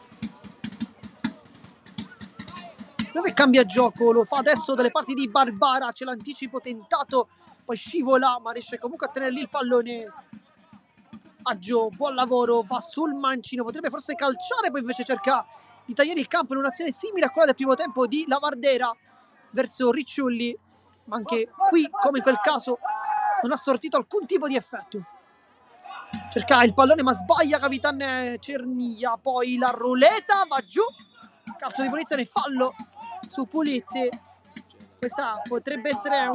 [SPEAKER 1] Se cambia gioco, lo fa adesso dalle parti di Barbara, c'è l'anticipo tentato, poi scivola ma riesce comunque a tenere lì il pallone. Aggio, buon lavoro, va sul mancino, potrebbe forse calciare, poi invece cerca di tagliare il campo in un'azione simile a quella del primo tempo di Lavardera verso Ricciulli, ma anche qui, come in quel caso, non ha sortito alcun tipo di effetto. Cerca il pallone ma sbaglia capitano Cerniglia, poi la ruleta va giù, calcio di punizione, fallo su Pulizzi. Questa potrebbe essere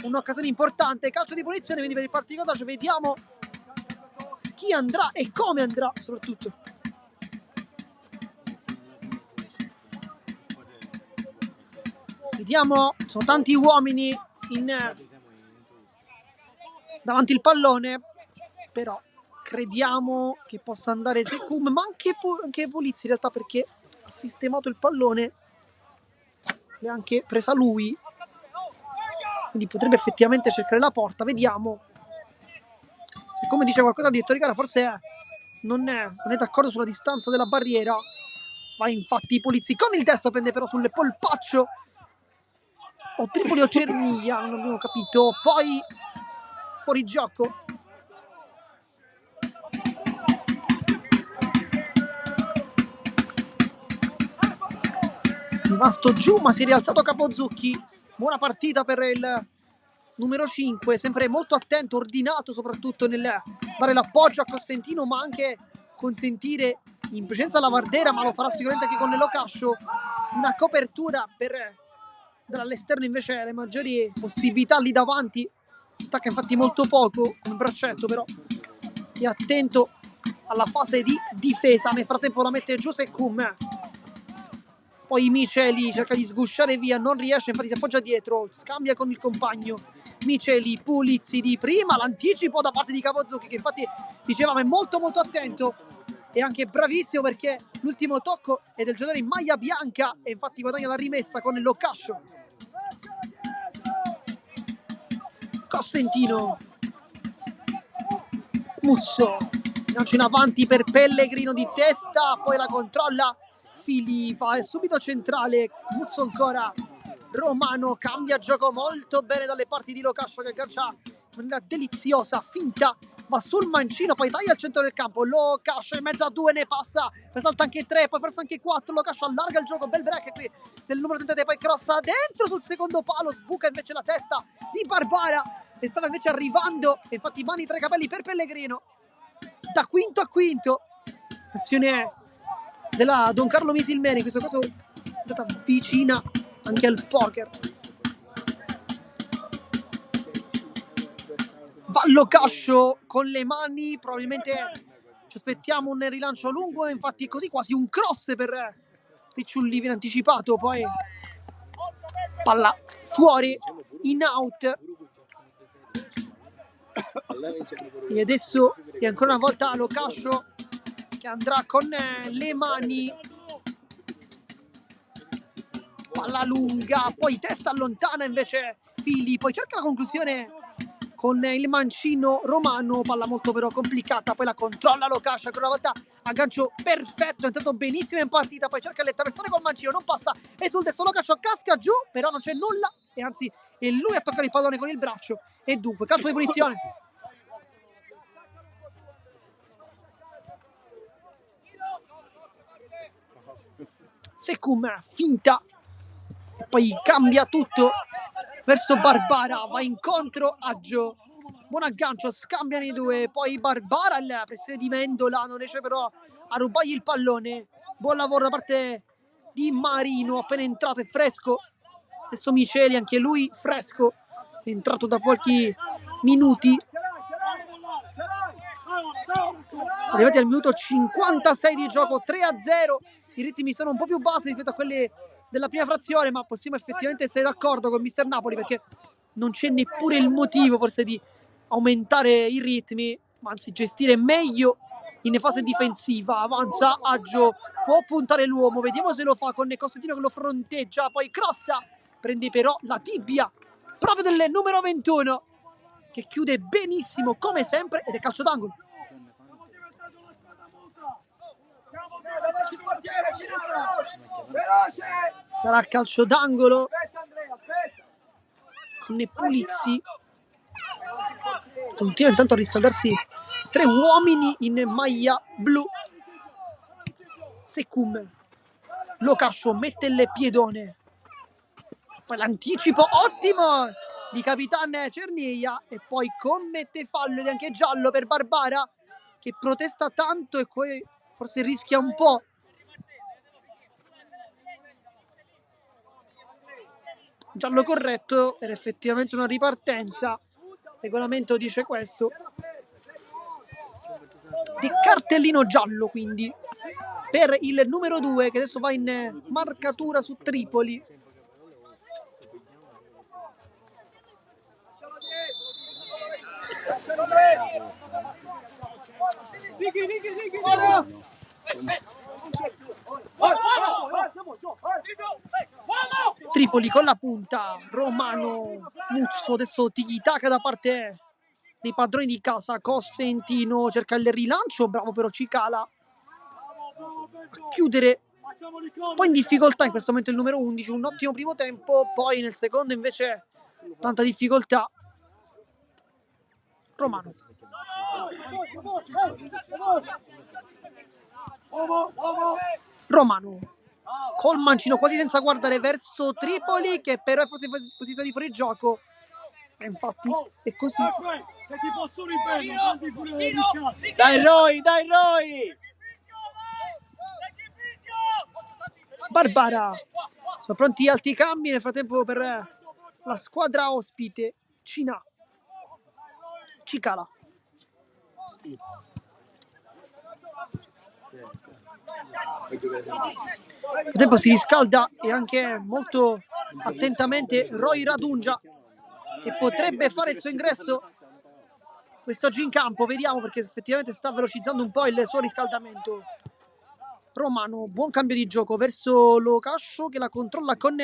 [SPEAKER 1] un'occasione importante, calcio di punizione quindi per il Partito Codaccia. Vediamo chi andrà e come andrà soprattutto. Vediamo, sono tanti uomini davanti il pallone, però crediamo che possa andare Secum, ma anche Pulizzi in realtà, perché ha sistemato il pallone, l'ha anche presa lui, quindi potrebbe effettivamente cercare la porta. Vediamo se, come dice qualcosa di diretto di gara, forse non è d'accordo sulla distanza della barriera. Va infatti Pulizzi con il destro, prende però sul polpaccio o Tripoli o Cernia, non abbiamo capito. Poi fuori gioco. Rimasto giù, ma si è rialzato Capozzucchi. Buona partita per il numero 5, sempre molto attento, ordinato soprattutto nel dare l'appoggio a Costantino, ma anche consentire in presenza alla Vardera, ma lo farà sicuramente anche con Locascio, una copertura per dare all'esterno invece le maggiori possibilità lì davanti. Si stacca infatti molto poco un braccetto, però è attento alla fase di difesa. Nel frattempo la mette giù Secum, poi Miceli cerca di sgusciare via, non riesce, infatti si appoggia dietro, scambia con il compagno. Miceli, Pulizzi di prima, l'anticipo da parte di Capozzucchi, che infatti dicevamo è molto molto attento e anche bravissimo, perché l'ultimo tocco è del giocatore in maglia bianca e infatti guadagna la rimessa con Locascio. Costantino, Muzzo, lancio in avanti per Pellegrino di testa, poi la controlla Fili, fa subito centrale, Muzzo ancora, Romano cambia gioco molto bene dalle parti di Locascio, che aggancia in maniera deliziosa, finta, va sul mancino, poi taglia al centro del campo, Locascio in mezzo a due, ne passa, poi salta anche 3, poi forse anche 4, Locascio allarga il gioco, bel break qui del numero 33, poi crossa dentro sul secondo palo, sbuca invece la testa di Barbara, e stava invece arrivando, e infatti mani tra i capelli per Pellegrino, da quinto a quinto, azione della Don Carlo Misilmeni, in questo caso è andata vicina anche al poker. Va Locascio con le mani, probabilmente ci aspettiamo un rilancio lungo, infatti così quasi un cross per Picciulli, viene anticipato, poi palla fuori, in out, e adesso è ancora una volta Locascio che andrà con le mani, palla lunga, poi testa allontana invece Fili, poi cerca la conclusione con il mancino Romano, palla molto però complicata, poi la controlla Locascio, ancora una volta aggancio perfetto, è entrato benissimo in partita, poi cerca le traversate col mancino, non passa, e sul destro Locascio casca giù, però non c'è nulla, e anzi è lui a toccare il pallone con il braccio, e dunque calcio di punizione. Secum finta e poi cambia tutto verso Barbara, va incontro a Gio, buon aggancio, scambiano i due, poi Barbara, la pressione di Mendola, non riesce però a rubargli il pallone, buon lavoro da parte di Marino, appena entrato, è fresco, adesso Miceli, anche lui fresco, è entrato da pochi minuti, arrivati al minuto 56 di gioco, 3-0, i ritmi sono un po' più bassi rispetto a quelli della prima frazione, ma possiamo effettivamente essere d'accordo con Mister Napoli, perché non c'è neppure il motivo forse di aumentare i ritmi, ma anzi gestire meglio in fase difensiva. Avanza Aggio, può puntare l'uomo, vediamo se lo fa con Costantino che lo fronteggia, poi crossa, prende però la tibia proprio del numero 21, che chiude benissimo come sempre, ed è calcio d'angolo. Sarà calcio d'angolo con Pulizzi, continua intanto a riscaldarsi 3 uomini in maglia blu. Secum, Locascio mette il piedone, poi l'anticipo ottimo di Capitan Cernia, e poi commette fallo ed è anche giallo per Barbara, che protesta tanto e poi forse rischia un po'. Giallo corretto, era effettivamente una ripartenza, il regolamento dice questo. Di cartellino giallo quindi per il numero 2, che adesso va in marcatura su Tripoli. Tripoli con la punta, Romano, Muzzo, adesso tiki-taka da parte dei padroni di casa. Costantino cerca il rilancio, bravo però Cicala a chiudere un po' in difficoltà in questo momento il numero 11, un ottimo primo tempo, poi nel secondo invece tanta difficoltà. Romano. Romano col mancino quasi senza guardare verso Tripoli, che però è forse in posizione di fuorigioco, e infatti è così.
[SPEAKER 2] Dai Roy, dai Roy!
[SPEAKER 1] Barbara, sono pronti alti cambi nel frattempo per la squadra ospite. Cina, Cicala. Nel frattempo si riscalda e anche molto attentamente Roy Radungia, che potrebbe fare il suo ingresso quest'oggi in campo. Vediamo, perché effettivamente sta velocizzando un po' il suo riscaldamento. Romano, buon cambio di gioco verso Locascio, che la controlla con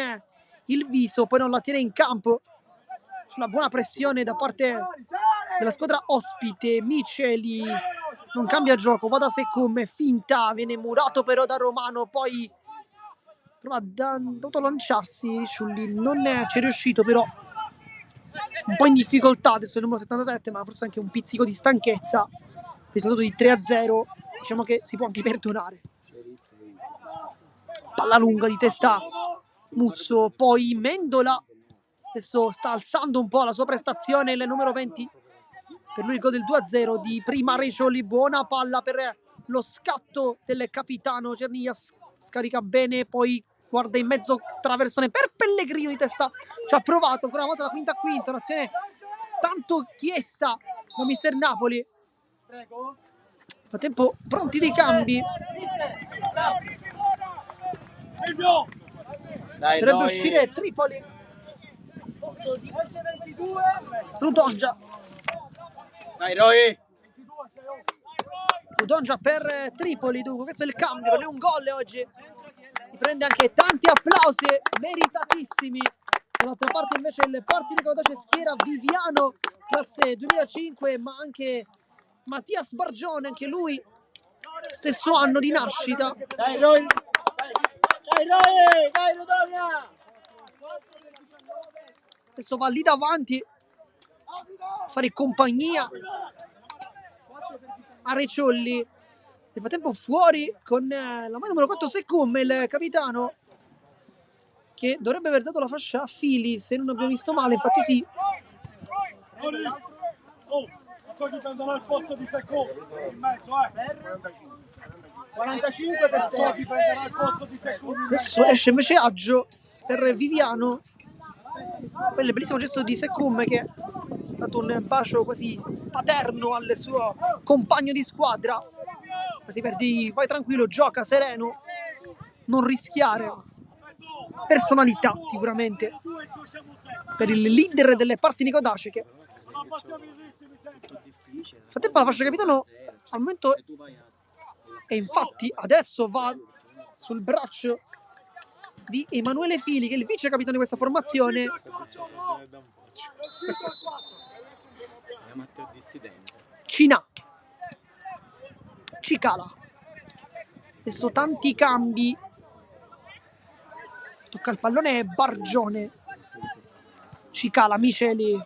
[SPEAKER 1] il viso, poi non la tiene in campo. Sulla buona pressione da parte della squadra ospite. Miceli non cambia gioco, va da Secum, finta, viene murato però da Romano, poi prova dovuto lanciarsi Sciulli, non ci è riuscito, però un po' in difficoltà adesso il numero 77, ma forse anche un pizzico di stanchezza. Risultato di 3-0, diciamo che si può anche perdonare. Palla lunga di testa Muzzo, poi Mendola adesso sta alzando un po' la sua prestazione, il numero 20, per lui il gol del 2-0 di prima. Recioli, buona palla per lo scatto del capitano Cerniglia, scarica bene, poi guarda in mezzo traversone per Pellegrino di testa, ci ha provato ancora una volta da quinta a quinta, un'azione tanto chiesta da mister Napoli. Nel frattempo pronti dei cambi.
[SPEAKER 2] Dai,
[SPEAKER 1] Dovrebbe
[SPEAKER 2] Roy.
[SPEAKER 1] uscire Tripoli. Rudongia.
[SPEAKER 2] Dai Roy.
[SPEAKER 1] Rudongia per Tripoli, dunque questo è il cambio, per lui un gol oggi. Si prende anche tanti applausi meritatissimi. Dall'altra parte invece il Partinico Audace schiera Viviano, classe 2005, ma anche Mattias Bargione, anche lui stesso anno di nascita.
[SPEAKER 2] Dai Roy. Dai Roy. Dai Rodonia.
[SPEAKER 1] Adesso va lì davanti a fare compagnia a Reciolli. Nel frattempo fuori con la maglia numero 4 Secum, il capitano, che dovrebbe aver dato la fascia a Fili, se non abbiamo visto male, infatti sì.
[SPEAKER 3] Oh, so chi prenderà il posto di Secco in mezzo,
[SPEAKER 2] 45 per
[SPEAKER 3] so chi prenderà il posto di Secco in mezzo.
[SPEAKER 1] Adesso esce invece Aggio per Viviano. Quel bellissimo gesto di Secum, che ha dato un bacio quasi paterno al suo compagno di squadra, quasi per dire vai tranquillo, gioca sereno, non rischiare. Personalità sicuramente per il leader delle Partinico Audace, che nel frattempo la fascia capitano al momento, e infatti adesso va sul braccio di Emanuele Fili, che è il vice capitano di questa formazione. Cina, Cicala, adesso tanti cambi, tocca il pallone Bargione, Cicala, Miceli,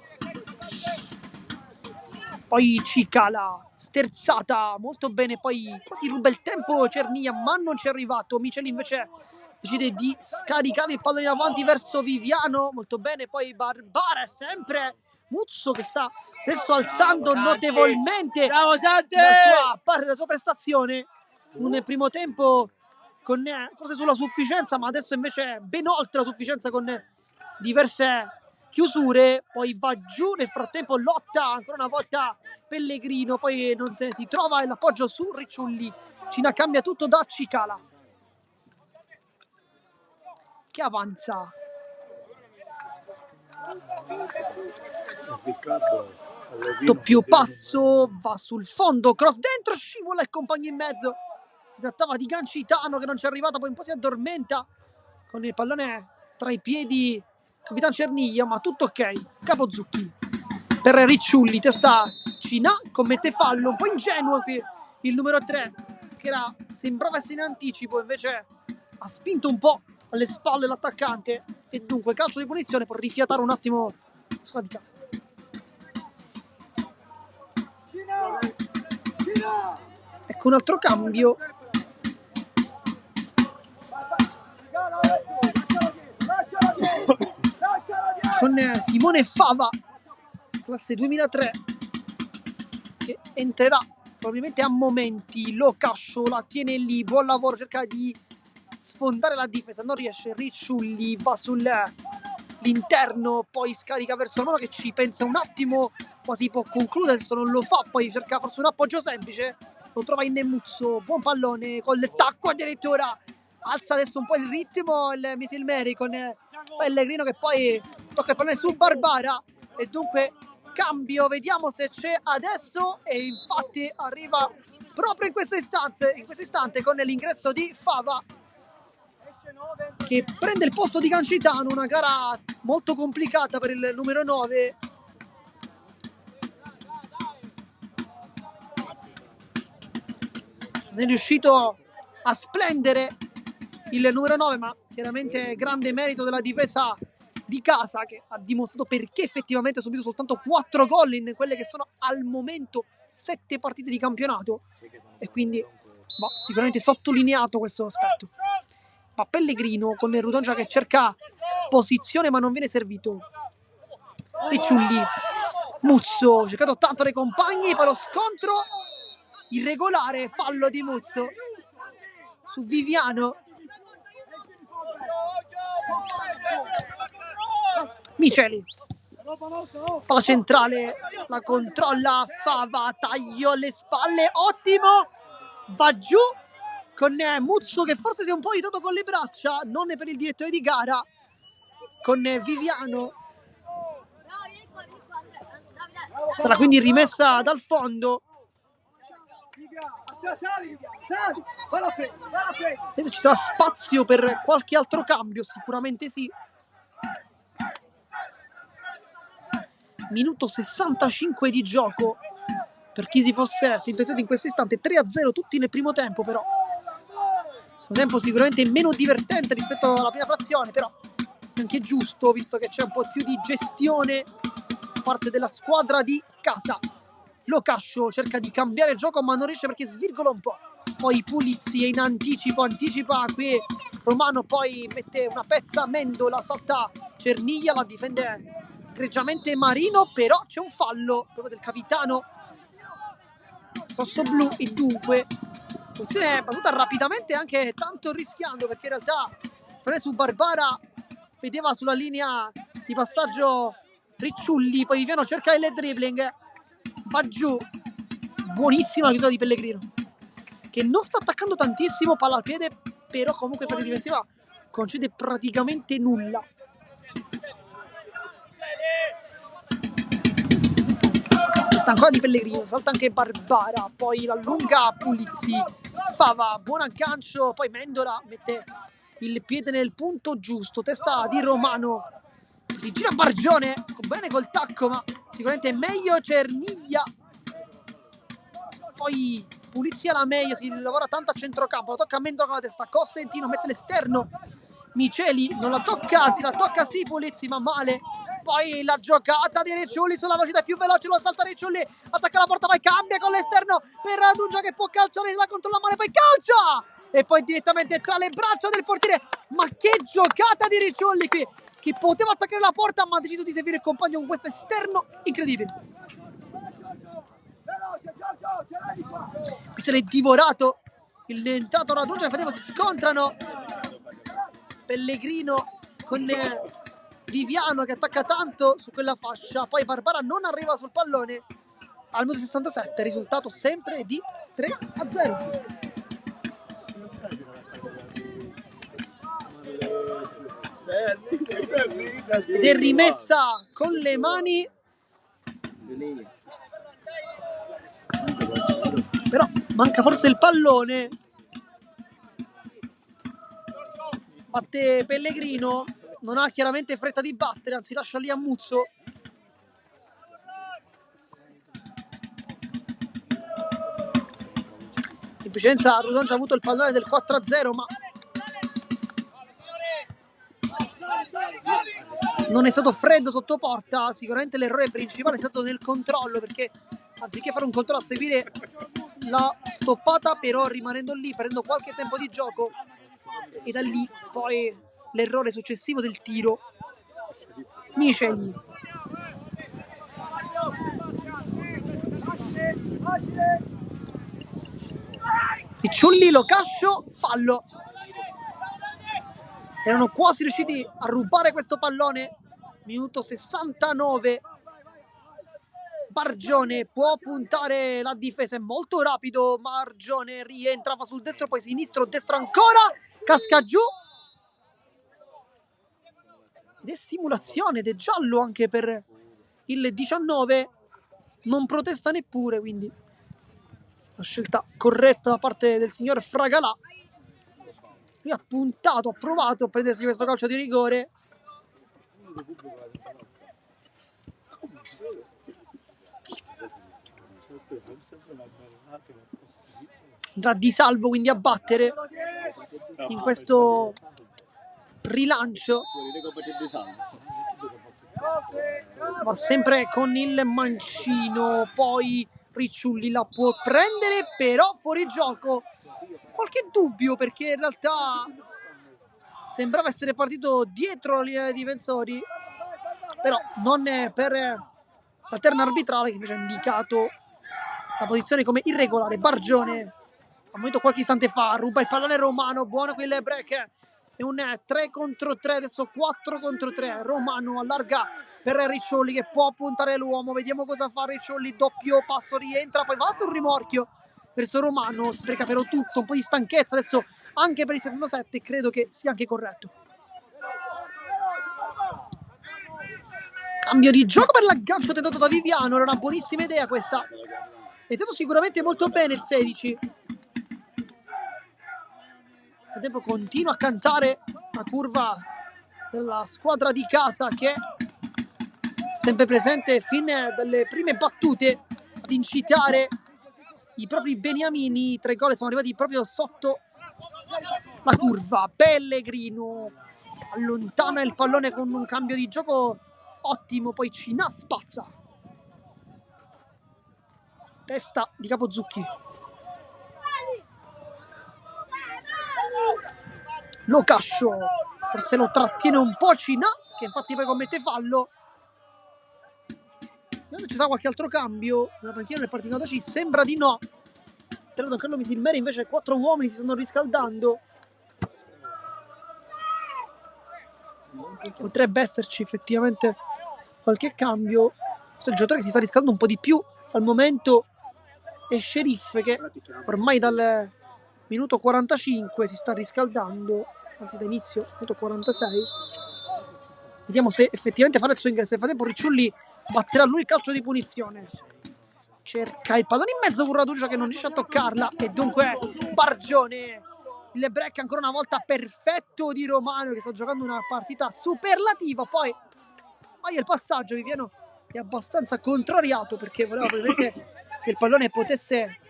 [SPEAKER 1] poi Cicala, sterzata molto bene, poi quasi ruba il tempo Cerniglia, ma non ci è arrivato. Miceli invece decide di scaricare il pallone in avanti verso Viviano, molto bene, poi Barbara, sempre Muzzo che sta adesso alzando notevolmente la sua prestazione. Un primo tempo con forse sulla sufficienza, ma adesso invece ben oltre la sufficienza, con diverse chiusure. Poi va giù, nel frattempo lotta ancora una volta Pellegrino, poi non si trova l'appoggio su Ricciulli. Cina cambia tutto da Cicala, che avanza. Doppio passo, va sul fondo, cross dentro, scivola il compagno in mezzo. Si trattava di Gancitano, che non ci è arrivata, poi un po' si addormenta con il pallone tra i piedi capitano Cerniglia, ma tutto ok. Capo Zucchi per Ricciulli, testa Cina, commette fallo, un po' ingenuo qui il numero 3, che sembrava essere in anticipo, invece ha spinto un po' alle spalle l'attaccante e dunque calcio di punizione per rifiatare un attimo la squadra di casa. Ecco un altro cambio. Con Simone Fava, classe 2003, che entrerà probabilmente a momenti. Lo Cascio la tiene lì, buon lavoro, cerca di sfondare la difesa, non riesce. Ricciulli va sull'interno, poi scarica verso la mano che ci pensa un attimo, quasi può concludere, adesso non lo fa, poi cerca forse un appoggio semplice, lo trova in Nemuzzo, buon pallone col tacco addirittura, alza adesso un po' il ritmo il Misil Meri con Pellegrino che poi tocca il pallone su Barbara e dunque cambio, vediamo se c'è adesso e infatti arriva proprio in questo istante con l'ingresso di Fava che prende il posto di Cancitano, una gara molto complicata per il numero 9. Non è riuscito a splendere il numero 9, ma chiaramente grande merito della difesa di casa che ha dimostrato perché effettivamente ha subito soltanto 4 gol in quelle che sono al momento 7 partite di campionato e quindi va sicuramente sottolineato questo aspetto. Ma Pellegrino con Rudongia che cerca posizione ma non viene servito. Ricciulli, Muzzo, cercato tanto dai compagni, poi lo scontro irregolare, fallo di Muzzo su Viviano. Miceli, palla centrale, la controlla Fava, taglio alle spalle, ottimo, va giù con Muzzo che forse si è un po' aiutato con le braccia, non per il direttore di gara, con Viviano. Sarà quindi rimessa dal fondo. Adesso ci sarà spazio per qualche altro cambio, sicuramente sì. Minuto 65 di gioco per chi si fosse sintonizzato in questo istante. 3-0 tutti nel primo tempo, però questo tempo sicuramente meno divertente rispetto alla prima frazione, però è anche giusto visto che c'è un po' più di gestione da parte della squadra di casa. Lo Cascio cerca di cambiare gioco ma non riesce perché svirgola un po', poi Pulizzi in anticipa qui Romano, poi mette una pezza Mendola, salta Cerniglia, la difende egregiamente Marino, però c'è un fallo proprio del capitano rossoblu e dunque posizione battuta rapidamente, anche tanto rischiando perché in realtà non è su Barbara, vedeva sulla linea di passaggio Ricciulli, poi Viviano cerca il dribbling, va giù, buonissima la chiusura di Pellegrino che non sta attaccando tantissimo, palla al piede, però comunque in fase difensiva concede praticamente nulla. Questa ancora di Pellegrino, salta anche Barbara, poi la lunga Pulizzi, Fava, buon aggancio, poi Mendola mette il piede nel punto giusto, testa di Romano, si gira Bargione, bene col tacco ma sicuramente meglio Cerniglia, poi Pulizia la meglio, si lavora tanto a centrocampo, la tocca a Mendola con la testa, Cosentino mette l'esterno, Miceli non la tocca, anzi la tocca sì Pulizzi ma male, poi la giocata di Ricciulli sulla velocità più veloce, lo salta Ricciulli, attacca la porta, poi cambia con l'esterno per Rudongia che può calciare, la controlla male, poi calcia! E poi direttamente tra le braccia del portiere, ma che giocata di Ricciulli qui, che poteva attaccare la porta ma ha deciso di servire il compagno con questo esterno incredibile. Qui se l'è divorato l'entrato Rudongia, nel frattempo si scontrano Pellegrino con Viviano che attacca tanto su quella fascia, poi Barbara non arriva sul pallone al minuto 67, risultato sempre di 3-0. Ed è rimessa con le mani, però manca forse il pallone, batte Pellegrino, non ha chiaramente fretta di battere, anzi lascia lì a Muzzo. In precedenza Rudongia ha avuto il pallone del 4-0 ma non è stato freddo sotto porta. Sicuramente l'errore principale è stato nel controllo, perché anziché fare un controllo a seguire la stoppata, però rimanendo lì, prendendo qualche tempo di gioco, e da lì poi l'errore successivo del tiro. Miceli. Ricciulli, Locascio, fallo. Erano quasi riusciti a rubare questo pallone. Minuto 69. Bargione può puntare la difesa, è molto rapido. Bargione rientrava sul destro, poi sinistro, destro ancora, casca giù. Ed è simulazione ed è giallo anche per il 19. Non protesta neppure, quindi la scelta corretta da parte del signor Fragalà. Lui ha puntato, ha provato a prendersi questo calcio di rigore. Andrà Di Salvo quindi a battere in questo rilancio. Va sempre con il mancino, poi Ricciulli la può prendere, però fuori gioco. Qualche dubbio, perché in realtà sembrava essere partito dietro la linea dei difensori, però non è per la terna arbitrale, che invece ha indicato la posizione come irregolare. Bargione, al momento qualche istante fa, ruba il pallone Romano, buono qui il break, è un 3 contro 3, adesso 4 contro 3, Romano allarga per Ricciolli che può puntare l'uomo, vediamo cosa fa Ricciolli, doppio passo, rientra, poi va sul rimorchio verso Romano, spreca però tutto, un po' di stanchezza adesso anche per il 77, credo che sia anche corretto. Cambio di gioco per l'aggancio tentato da Viviano, era una buonissima idea questa, è stato sicuramente molto bene il 16. Nel tempo continua a cantare la curva della squadra di casa, che è sempre presente fin dalle prime battute ad incitare i propri beniamini. 3 gol sono arrivati proprio sotto la curva. Pellegrino allontana il pallone con un cambio di gioco ottimo, poi Cinà spazza, testa di Capozzucchi, Locascio forse lo trattiene un po' Cinà, che infatti poi commette fallo. Ci sarà qualche altro cambio nella panchina del Partito Daci? Sembra di no. Per Don Carlo Misilmeri invece 4 uomini si stanno riscaldando. Potrebbe esserci effettivamente qualche cambio. Questo è il giocatore che si sta riscaldando un po' di più al momento è Sheriff, che ormai dal minuto 45 si sta riscaldando, anzi da inizio minuto 46. Vediamo se effettivamente farà il suo ingresso. Nel frattempo Ricciulli batterà lui il calcio di punizione, cerca il pallone in mezzo con Radugia che non riesce a toccarla, e dunque Bargione, il break ancora una volta perfetto di Romano, che sta giocando una partita superlativa. Poi sbaglia il passaggio, Viviano è abbastanza contrariato perché voleva probabilmente che il pallone potesse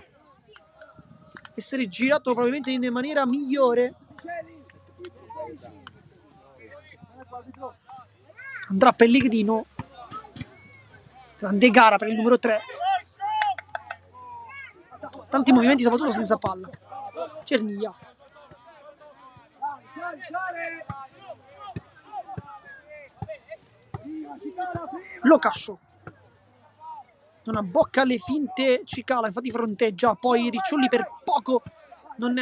[SPEAKER 1] essere girato probabilmente in maniera migliore. Andrà Pellegrino, grande gara per il numero 3, tanti movimenti soprattutto senza palla. Cerniglia, Locascio, non abbocca le finte Cicala, infatti fronteggia, poi Ricciulli per poco non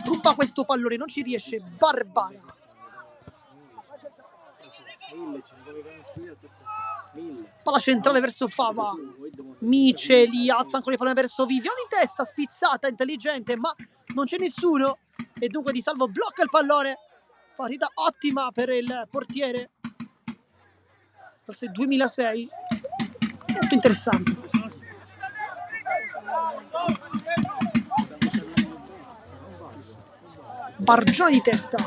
[SPEAKER 1] ruba questo pallone, non ci riesce. Barbara, palla centrale verso Fava, Miceli alza ancora il pallone verso Viviano, di testa spizzata, intelligente, ma non c'è nessuno, e dunque Di Salvo blocca il pallone. Partita ottima per il portiere, forse 2006, molto interessante. Bargione di testa,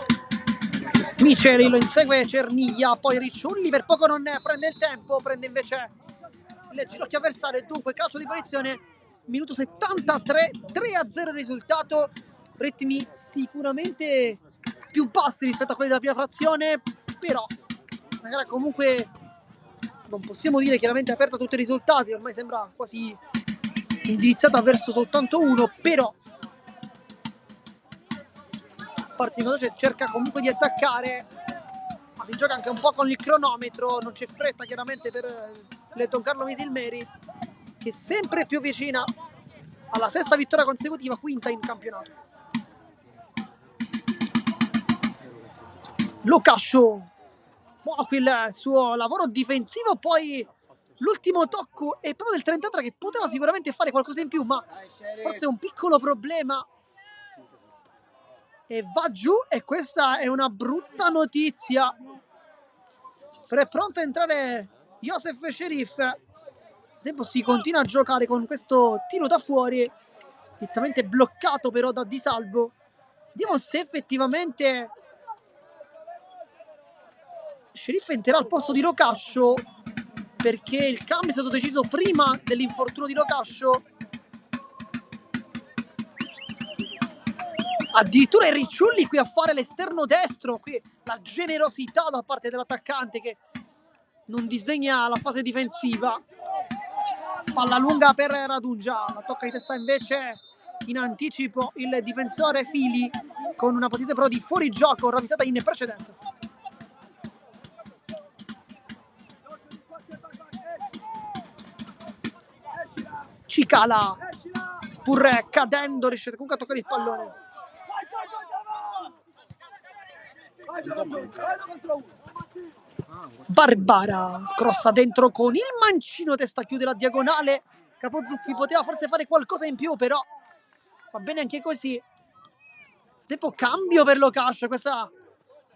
[SPEAKER 1] Miceli lo insegue Cerniglia, poi Ricciulli per poco non prende il tempo, prende invece il ginocchio avversario, e dunque calcio di punizione. Minuto 73, 3-0 il risultato, ritmi sicuramente più bassi rispetto a quelli della prima frazione, però una gara comunque non possiamo dire chiaramente aperta a tutti i risultati, ormai sembra quasi indirizzata verso soltanto uno, però Partino cerca comunque di attaccare, ma si gioca anche un po' con il cronometro, non c'è fretta chiaramente per Don Carlo Misilmeri, che è sempre più vicina alla sesta vittoria consecutiva, quinta in campionato. Locascio, buono qui il suo lavoro difensivo, poi l'ultimo tocco è proprio del 33 che poteva sicuramente fare qualcosa in più, ma forse un piccolo problema e va giù, e questa è una brutta notizia. Però è pronto a entrare Joseph Sherif. Nel tempo si continua a giocare con questo tiro da fuori, direttamente bloccato però da Di Salvo. Vediamo se effettivamente Sherif entrerà al posto di Locascio, perché il cambio è stato deciso prima dell'infortunio di Locascio. Addirittura è Ricciulli qui a fare l'esterno destro, qui la generosità da parte dell'attaccante che non disdegna la fase difensiva. Palla lunga per Radungia, la tocca di testa invece in anticipo il difensore Fili, con una posizione però di fuorigioco ravvisata in precedenza. Cicala, pur cadendo, riesce comunque a toccare il pallone. Barbara crossa dentro con il mancino, testa chiude la diagonale. Capozzucchi poteva forse fare qualcosa in più, però va bene anche così. Tempo cambio per Locascio. Questa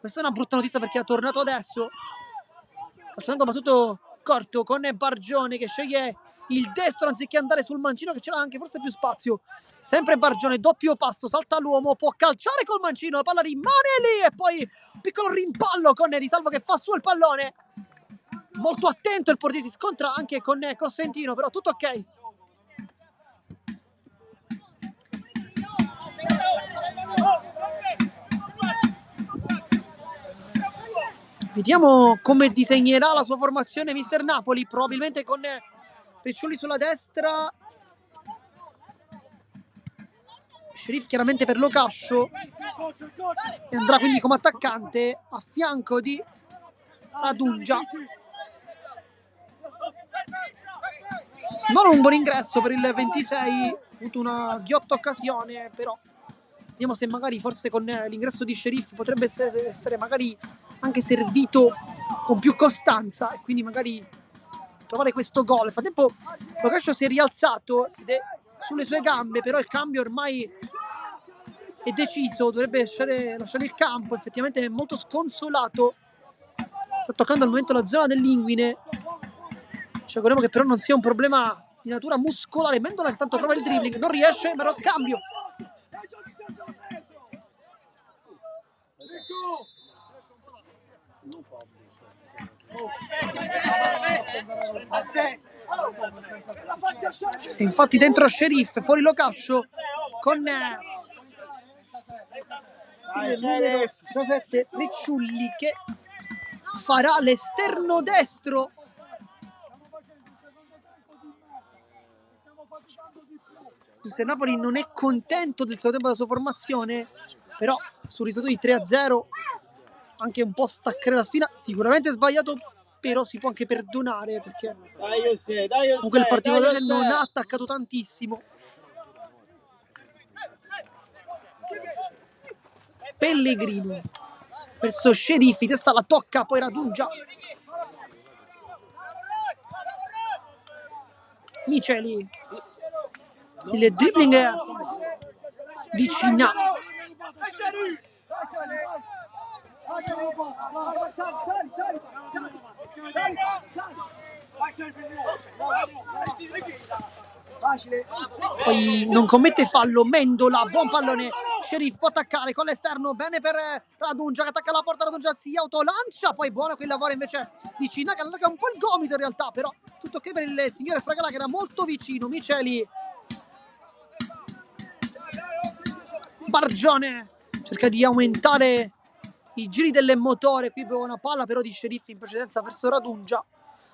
[SPEAKER 1] è una brutta notizia perché è tornato adesso. Calciando battuto corto con Bargione che sceglie il destro anziché andare sul mancino, che c'era anche forse più spazio. Sempre Bargione, doppio passo, salta l'uomo, può calciare col mancino, la palla rimane lì e poi un piccolo rimpallo con Di Salvo che fa su il pallone. Molto attento il portiere, si scontra anche con Cosentino, però tutto ok. Vediamo come disegnerà la sua formazione mister Napoli, probabilmente con Ricciulli sulla destra, Sherif chiaramente per Locascio, e andrà quindi come attaccante a fianco di Radungia. Non un buon ingresso per il 26, ha avuto una ghiotta occasione, però vediamo se magari forse con l'ingresso di Sherif potrebbe essere magari anche servito con più costanza e quindi magari trovare questo gol. Nel frattempo Locascio si è rialzato ed è sulle sue gambe, però il cambio ormai è deciso, dovrebbe lasciare il campo. Effettivamente è molto sconsolato, sta toccando al momento la zona dell'inguine. Ci auguriamo che però non sia un problema di natura muscolare. Mendola intanto prova il dribbling, non riesce, però cambio. E infatti dentro Sherif, fuori Locascio con il numero 77 Ricciulli che farà l'esterno destro. Il Napoli non è contento del secondo tempo della sua formazione, però sul risultato di 3-0 anche un po' staccare la spina, sicuramente sbagliato, però si può anche perdonare perché comunque il partito non ha attaccato tantissimo. Pellegrino verso Sceriffi, testa la tocca, poi Radungia. Miceli, il dribbling di Cina. Poi non commette fallo Mendola, buon pallone. Sherif può attaccare con l'esterno, bene per Radungia che attacca la porta, Radungia si autolancia, poi buono quel lavoro invece di Cina che allarga un po' il gomito in realtà, però tutto ok per il signore Fragalà che era molto vicino. Miceli, Bargione cerca di aumentare i giri del motore. Qui una palla però di Sheriff in precedenza verso Radungia.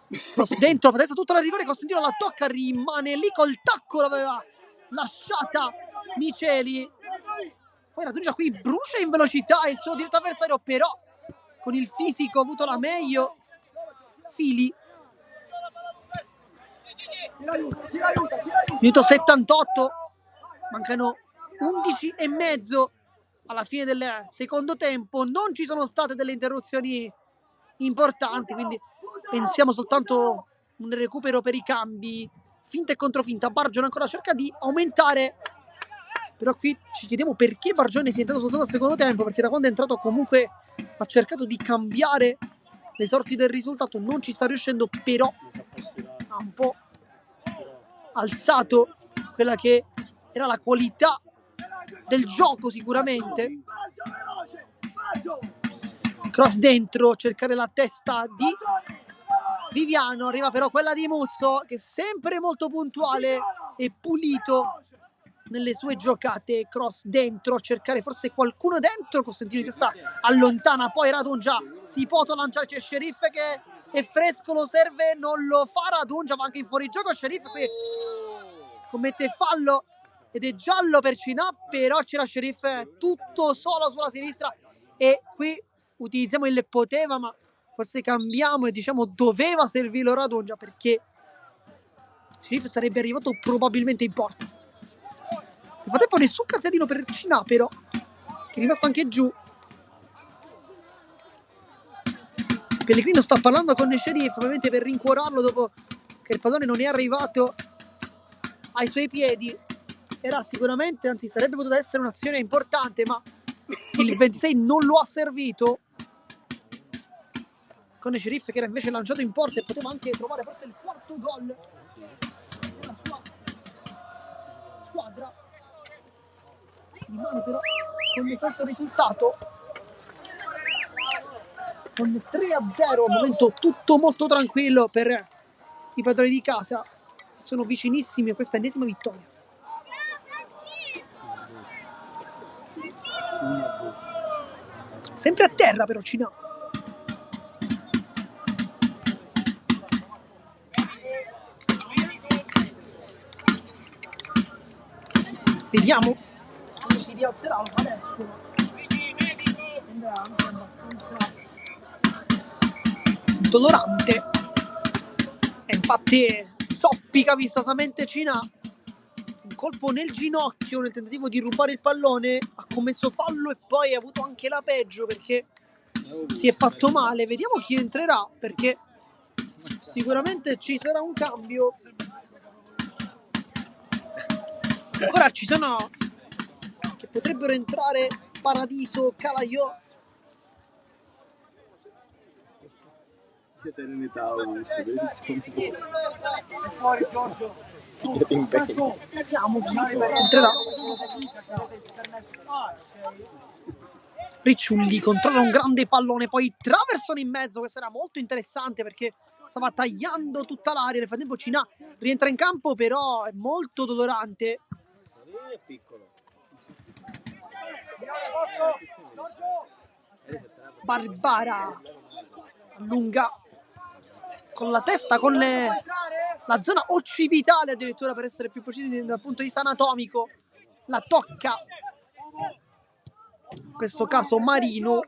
[SPEAKER 1] Cross dentro, potesse tutta la rigore, Costantino la tocca, rimane lì col tacco, l'aveva lasciata Miceli. Poi Radungia qui brucia in velocità il suo diretto avversario, però con il fisico ha avuto la meglio. Fili. Minuto 78, mancano 11 e mezzo alla fine del secondo tempo. Non ci sono state delle interruzioni importanti, quindi pensiamo soltanto un recupero per i cambi. Finta e controfinta, Bargione ancora cerca di aumentare, però qui ci chiediamo perché Bargione sia entrato soltanto al secondo tempo, perché da quando è entrato comunque ha cercato di cambiare le sorti del risultato, non ci sta riuscendo, però ha un po' alzato quella che era la qualità del gioco sicuramente. Cross dentro, cercare la testa di Viviano, arriva però quella di Muzzo, che è sempre molto puntuale e pulito nelle sue giocate. Cross dentro, cercare forse qualcuno dentro, Costantino di testa allontana, poi Radungia si può lanciare, c'è Sheriff che è fresco, lo serve, non lo fa Radungia, ma anche in fuorigioco Sheriff qui commette fallo ed è giallo per Cinà, però c'era Sheriff tutto solo sulla sinistra e qui utilizziamo il poteva, ma forse cambiamo e diciamo doveva servirlo Radungia, perché Sheriff sarebbe arrivato probabilmente in porta. Nel frattempo nessun casellino per Cinà, però, che è rimasto anche giù. Pellegrino sta parlando con Sheriff, ovviamente per rincuorarlo dopo che il pallone non è arrivato ai suoi piedi. Era sicuramente, anzi sarebbe potuta essere un'azione importante, ma il 26 non lo ha servito. Con Sheriff che era invece lanciato in porta e poteva anche trovare forse il quarto gol della sua squadra. Rimane però con questo risultato, con 3-0, un momento tutto molto tranquillo per i padroni di casa, sono vicinissimi a questa ennesima vittoria. Sempre a terra però Cinà. Vediamo come si rialzerà adesso. Sembra anche abbastanza dolorante. E infatti soppica vistosamente Cinà. Un colpo nel ginocchio nel tentativo di rubare il pallone. Ha commesso fallo e poi ha avuto anche la peggio perché si è fatto male. Vediamo chi entrerà, perché sicuramente ci sarà un cambio. Ancora ci sono che potrebbero entrare: Paradiso, Calaiò.
[SPEAKER 2] Che serenità ho avuto,
[SPEAKER 1] Vediamo chi entrerà. Ricciulli controlla un grande pallone, poi Traverson in mezzo. Questo era molto interessante perché stava tagliando tutta l'area. Nel frattempo Cinà rientra in campo, però è molto dolorante.
[SPEAKER 2] È piccolo.
[SPEAKER 1] Barbara allunga con la testa, con la zona occipitale addirittura, per essere più precisi dal punto di vista anatomico. La tocca, in questo caso Marino,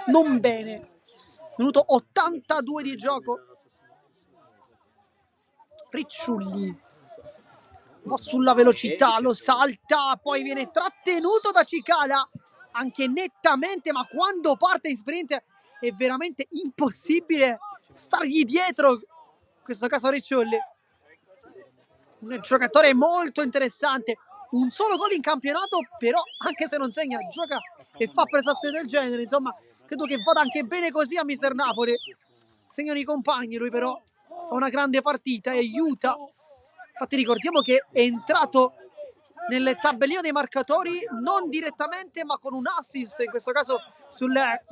[SPEAKER 1] non bene. Minuto 82 di gioco. Ricciulli va sulla velocità, lo salta, poi viene trattenuto da Cicala anche nettamente, ma quando parte in sprint è veramente impossibile stargli dietro. In questo caso Ricciulli, un giocatore molto interessante, un solo gol in campionato, però anche se non segna gioca e fa prestazioni del genere. Insomma, credo che vada anche bene così a Mister Napoli. Segnano i compagni, lui però fa una grande partita e aiuta. Infatti ricordiamo che è entrato nel tabellino dei marcatori non direttamente, ma con un assist, in questo caso sulla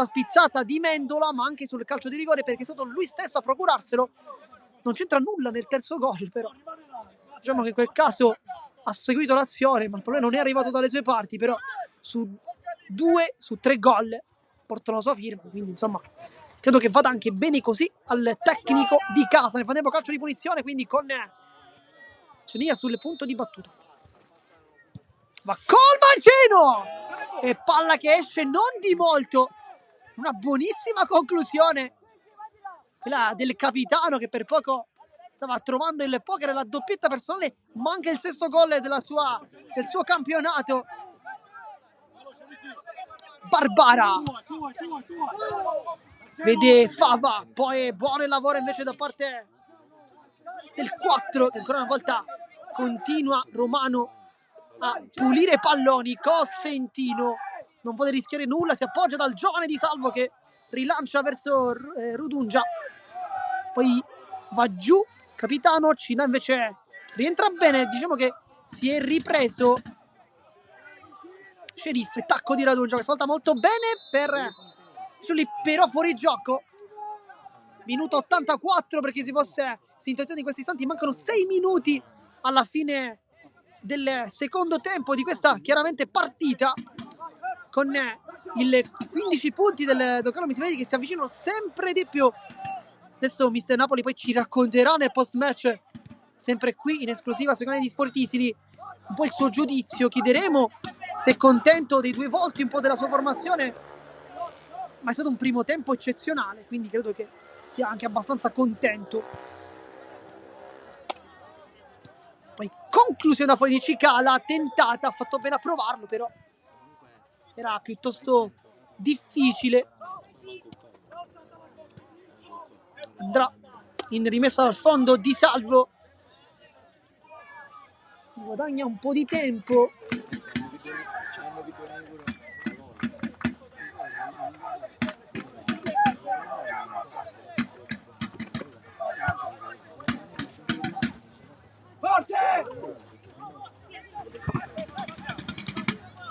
[SPEAKER 1] spizzata di Mendola, ma anche sul calcio di rigore, perché è stato lui stesso a procurarselo. Non c'entra nulla nel terzo gol, però diciamo che in quel caso ha seguito l'azione, ma il problema non è arrivato dalle sue parti. Però su 2 su 3 gol portano la sua firma, quindi insomma credo che vada anche bene così al tecnico di casa. Nel frattempo calcio di punizione, quindi con Cernia sul punto di battuta. Va col mancino! E palla che esce non di molto. Una buonissima conclusione. Quella del capitano che per poco stava trovando il poker e la doppietta personale, ma anche il 6º gol del suo campionato. Barbara vede Fava, poi buon lavoro invece da parte del 4 che ancora una volta continua Romano a pulire palloni. Cosentino non vuole rischiare nulla, si appoggia dal giovane Di Salvo che rilancia verso Rudungia, poi va giù capitano. Cina invece rientra bene, diciamo che si è ripreso. Sceriff, tacco di Radungia, questa volta molto bene per Ciulli, però fuori gioco. Minuto 84 perché si fosse sintonizzato in questi istanti, mancano 6 minuti alla fine del secondo tempo di questa chiaramente partita, con i 15 punti del Docano Misimedi che si avvicinano sempre di più. Adesso Mister Napoli poi ci racconterà nel post match, sempre qui in esclusiva sui canali di Sportisili, un po' il suo giudizio. Chiederemo se è contento dei 2 volti, un po' della sua formazione, ma è stato un primo tempo eccezionale, quindi credo che sia anche abbastanza contento. Poi conclusione da fuori di Cicala, tentata, ha fatto bene a provarlo, però era piuttosto difficile. Andrà in rimessa dal fondo Di Salvo, si guadagna un po' di tempo.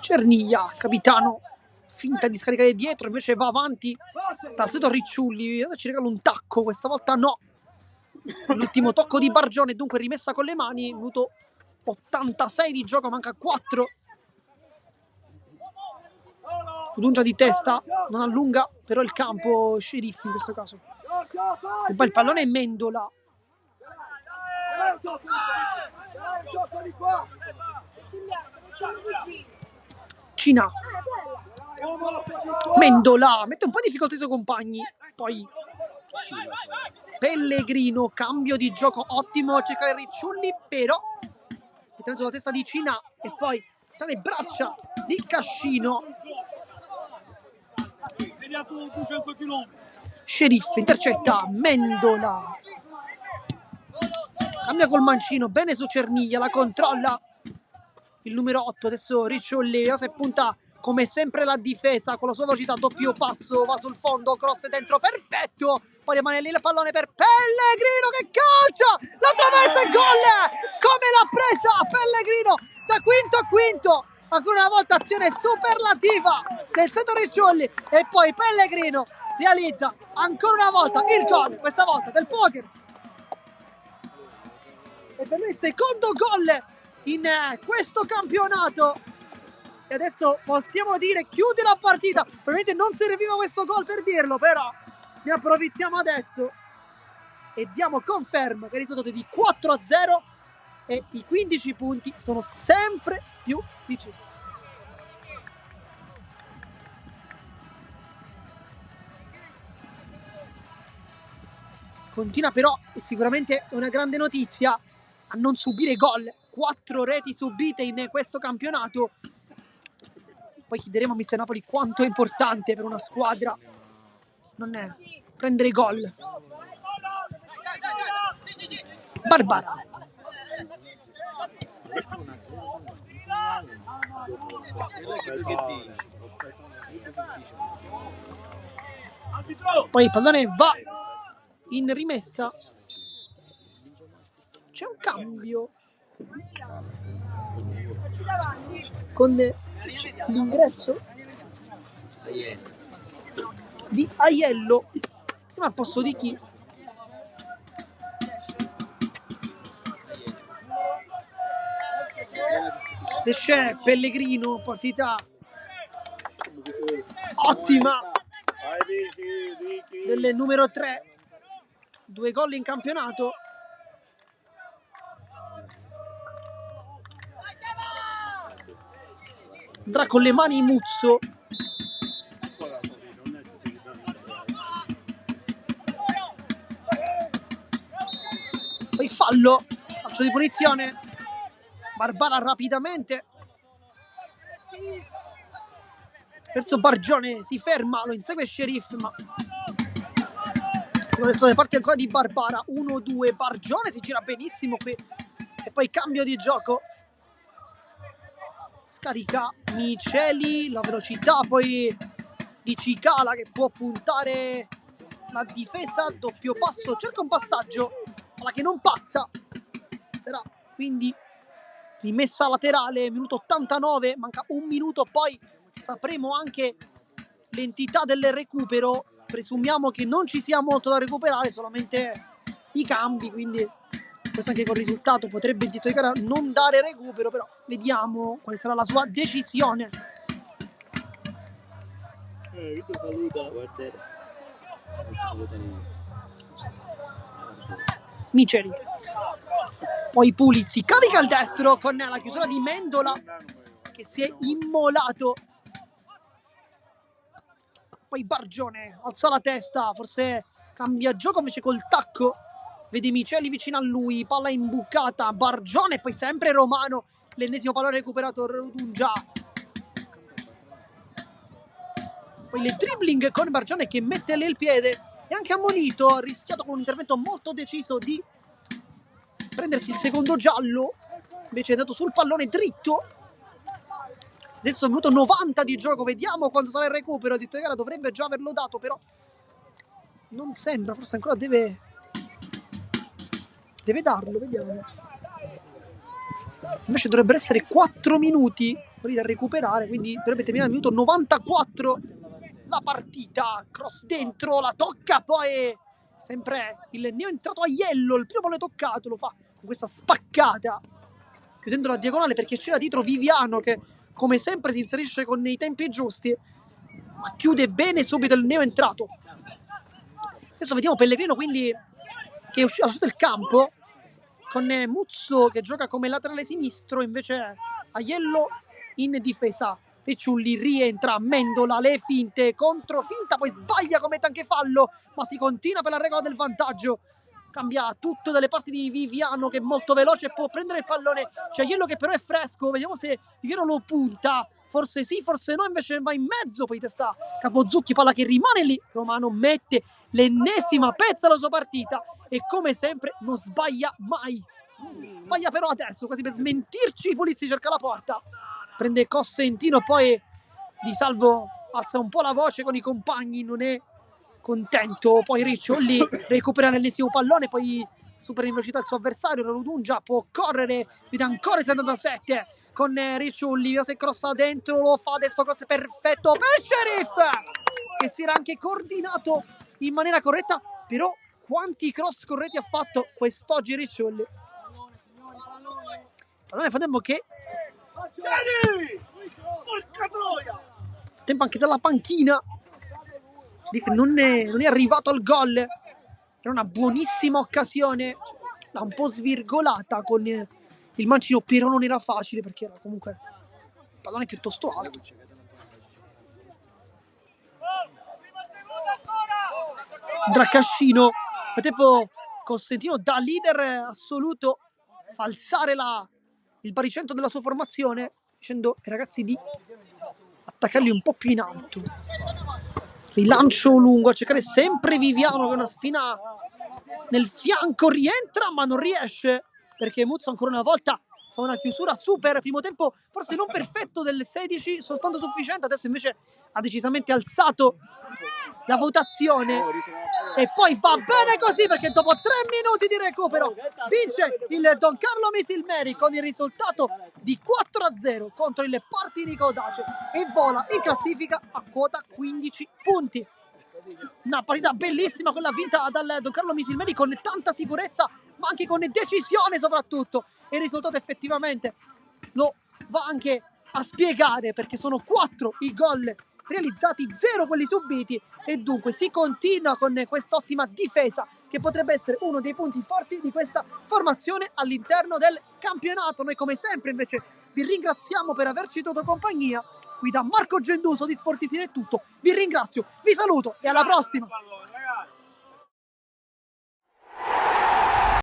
[SPEAKER 1] Cernia, capitano, finta di scaricare dietro, invece va avanti dal solito Ricciulli, ci regala un tacco, questa volta no. L'ultimo tocco di Bargione, dunque rimessa con le mani, minuto 86 di gioco, manca 4. Rudungia di testa, non allunga però il campo Sceriff in questo caso. E poi il pallone è Mendola. Cina, Mendola mette un po' di difficoltà i suoi compagni, poi Pellegrino, cambio di gioco ottimo a cercare Ricciulli, però mette sulla testa di Cina e poi tra le braccia di Cascino. Sceriff intercetta Mendola, cambia col mancino, bene su Cerniglia, la controlla il numero 8, adesso Ricciolli e punta come sempre la difesa con la sua velocità, doppio passo, va sul fondo, cross dentro, perfetto, poi rimane lì il pallone per Pellegrino che calcia, la traversa e gol! Come l'ha presa Pellegrino da quinto a quinto, ancora una volta azione superlativa del Seto Ricciolli e poi Pellegrino realizza ancora una volta il gol, questa volta del poker, e per lui il secondo gol in questo campionato. E adesso possiamo dire chiude la partita. Probabilmente non serviva questo gol per dirlo, però ne approfittiamo adesso e diamo conferma che il risultato è di 4-0 e i 15 punti sono sempre più vicini. Continua però, e sicuramente è una grande notizia, a non subire gol. 4 reti subite in questo campionato. Poi chiederemo a Mister Napoli quanto è importante per una squadra non prendere gol. Barbara. Poi il pallone va in rimessa. C'è un cambio con l'ingresso di Aiello, ma al posto di chi? Esce Pellegrino, partita ottima del numero 3. 2 gol in campionato. Andrà con le mani Muzzo. Poi fallo, calcio di punizione. Barbara rapidamente verso Bargione, si ferma, lo insegue Sheriff, ma adesso le parti ancora di Barbara. 1-2, Bargione si gira benissimo qui e poi cambio di gioco. Scarica Miceli, la velocità poi di Cicala che può puntare la difesa, doppio passo, cerca un passaggio, ma che non passa. Sarà quindi rimessa laterale, minuto 89, manca un minuto, poi sapremo anche l'entità del recupero. Presumiamo che non ci sia molto da recuperare, solamente i cambi, quindi questo anche col risultato potrebbe il Tito di gara non dare recupero, però vediamo quale sarà la sua decisione.
[SPEAKER 2] Che ti saluta la guardiera.
[SPEAKER 1] Miceli, poi Pulizzi carica il destro con la chiusura di Mendola che si è immolato. Poi Bargione alza la testa, forse cambia gioco invece col tacco, vede Miceli vicino a lui, palla imbucata, Bargione, poi sempre Romano, l'ennesimo pallone recuperato, Rodungia. Poi le dribbling con Bargione che mette lì il piede e anche ammonito, ha rischiato con un intervento molto deciso di prendersi il secondo giallo, invece è andato sul pallone dritto. Adesso è minuto 90 di gioco, vediamo quando sarà il recupero. Di gara dovrebbe già averlo dato, però non sembra, forse ancora deve darlo, vediamo. Invece dovrebbero essere 4 minuti da recuperare, quindi dovrebbe terminare al minuto 94 la partita. Cross dentro, la tocca, poi sempre il neo entrato Aiello, il primo pallone toccato, lo fa con questa spaccata, chiudendo la diagonale perché c'era dietro Viviano che come sempre si inserisce con i tempi giusti, ma chiude bene subito il neo entrato. Adesso vediamo Pellegrino quindi che è uscito del campo con Muzzo che gioca come laterale sinistro, invece Aiello in difesa. Ricciulli rientra, Mendola, le finte, controfinta, poi sbaglia, commette anche fallo, ma si continua per la regola del vantaggio. Cambia tutto dalle parti di Viviano che è molto veloce e può prendere il pallone. C'è Aiello che però è fresco, vediamo se Viviano lo punta, forse sì, forse no, invece va in mezzo, poi testa Capozzucchi, palla che rimane lì. Romano mette l'ennesima pezza alla sua partita e come sempre non sbaglia mai. Sbaglia però adesso, quasi per smentirci. Pulizzi cerca la porta, prende Cosentino, poi Di Salvo alza un po' la voce con i compagni, non è contento. Poi Ricciolli recupera l'ennesimo pallone, poi supera in velocità il suo avversario. Rodungia può correre, vede ancora il 77 con Ricciolli, se crossa dentro lo fa, adesso cross perfetto per Sheriff che si era anche coordinato in maniera corretta, però quanti cross corretti ha fatto quest'oggi Ricciolli. Allora faremo che tempo anche dalla panchina. Non è arrivato al gol, era una buonissima occasione, l'ha un po' svirgolata con il mancino, però non era facile perché era comunque un pallone piuttosto alto. Draccascino, a tempo Costantino da leader assoluto fa alzare il baricentro della sua formazione, dicendo ai ragazzi di attaccarli un po' più in alto. Rilancio lungo a cercare sempre Viviano che una spina nel fianco, rientra ma non riesce perché Muzzo ancora una volta fa una chiusura super. Primo tempo forse non perfetto del 16, soltanto sufficiente, adesso invece ha decisamente alzato la votazione e poi va bene così perché dopo 3 minuti di recupero vince il Don Carlo Misilmeri con il risultato di 4-0 contro il Partinico Audace e vola in classifica a quota 15 punti. Una partita bellissima quella vinta dal Don Carlo Misilmeri con tanta sicurezza ma anche con decisione soprattutto, e il risultato effettivamente lo va anche a spiegare perché sono 4 i gol realizzati, 0 quelli subiti, e dunque si continua con quest'ottima difesa che potrebbe essere uno dei punti forti di questa formazione all'interno del campionato. Noi come sempre invece vi ringraziamo per averci tenuto compagnia. Qui da Marco Genduso di Sportisiri è tutto, vi ringrazio, vi saluto e alla prossima!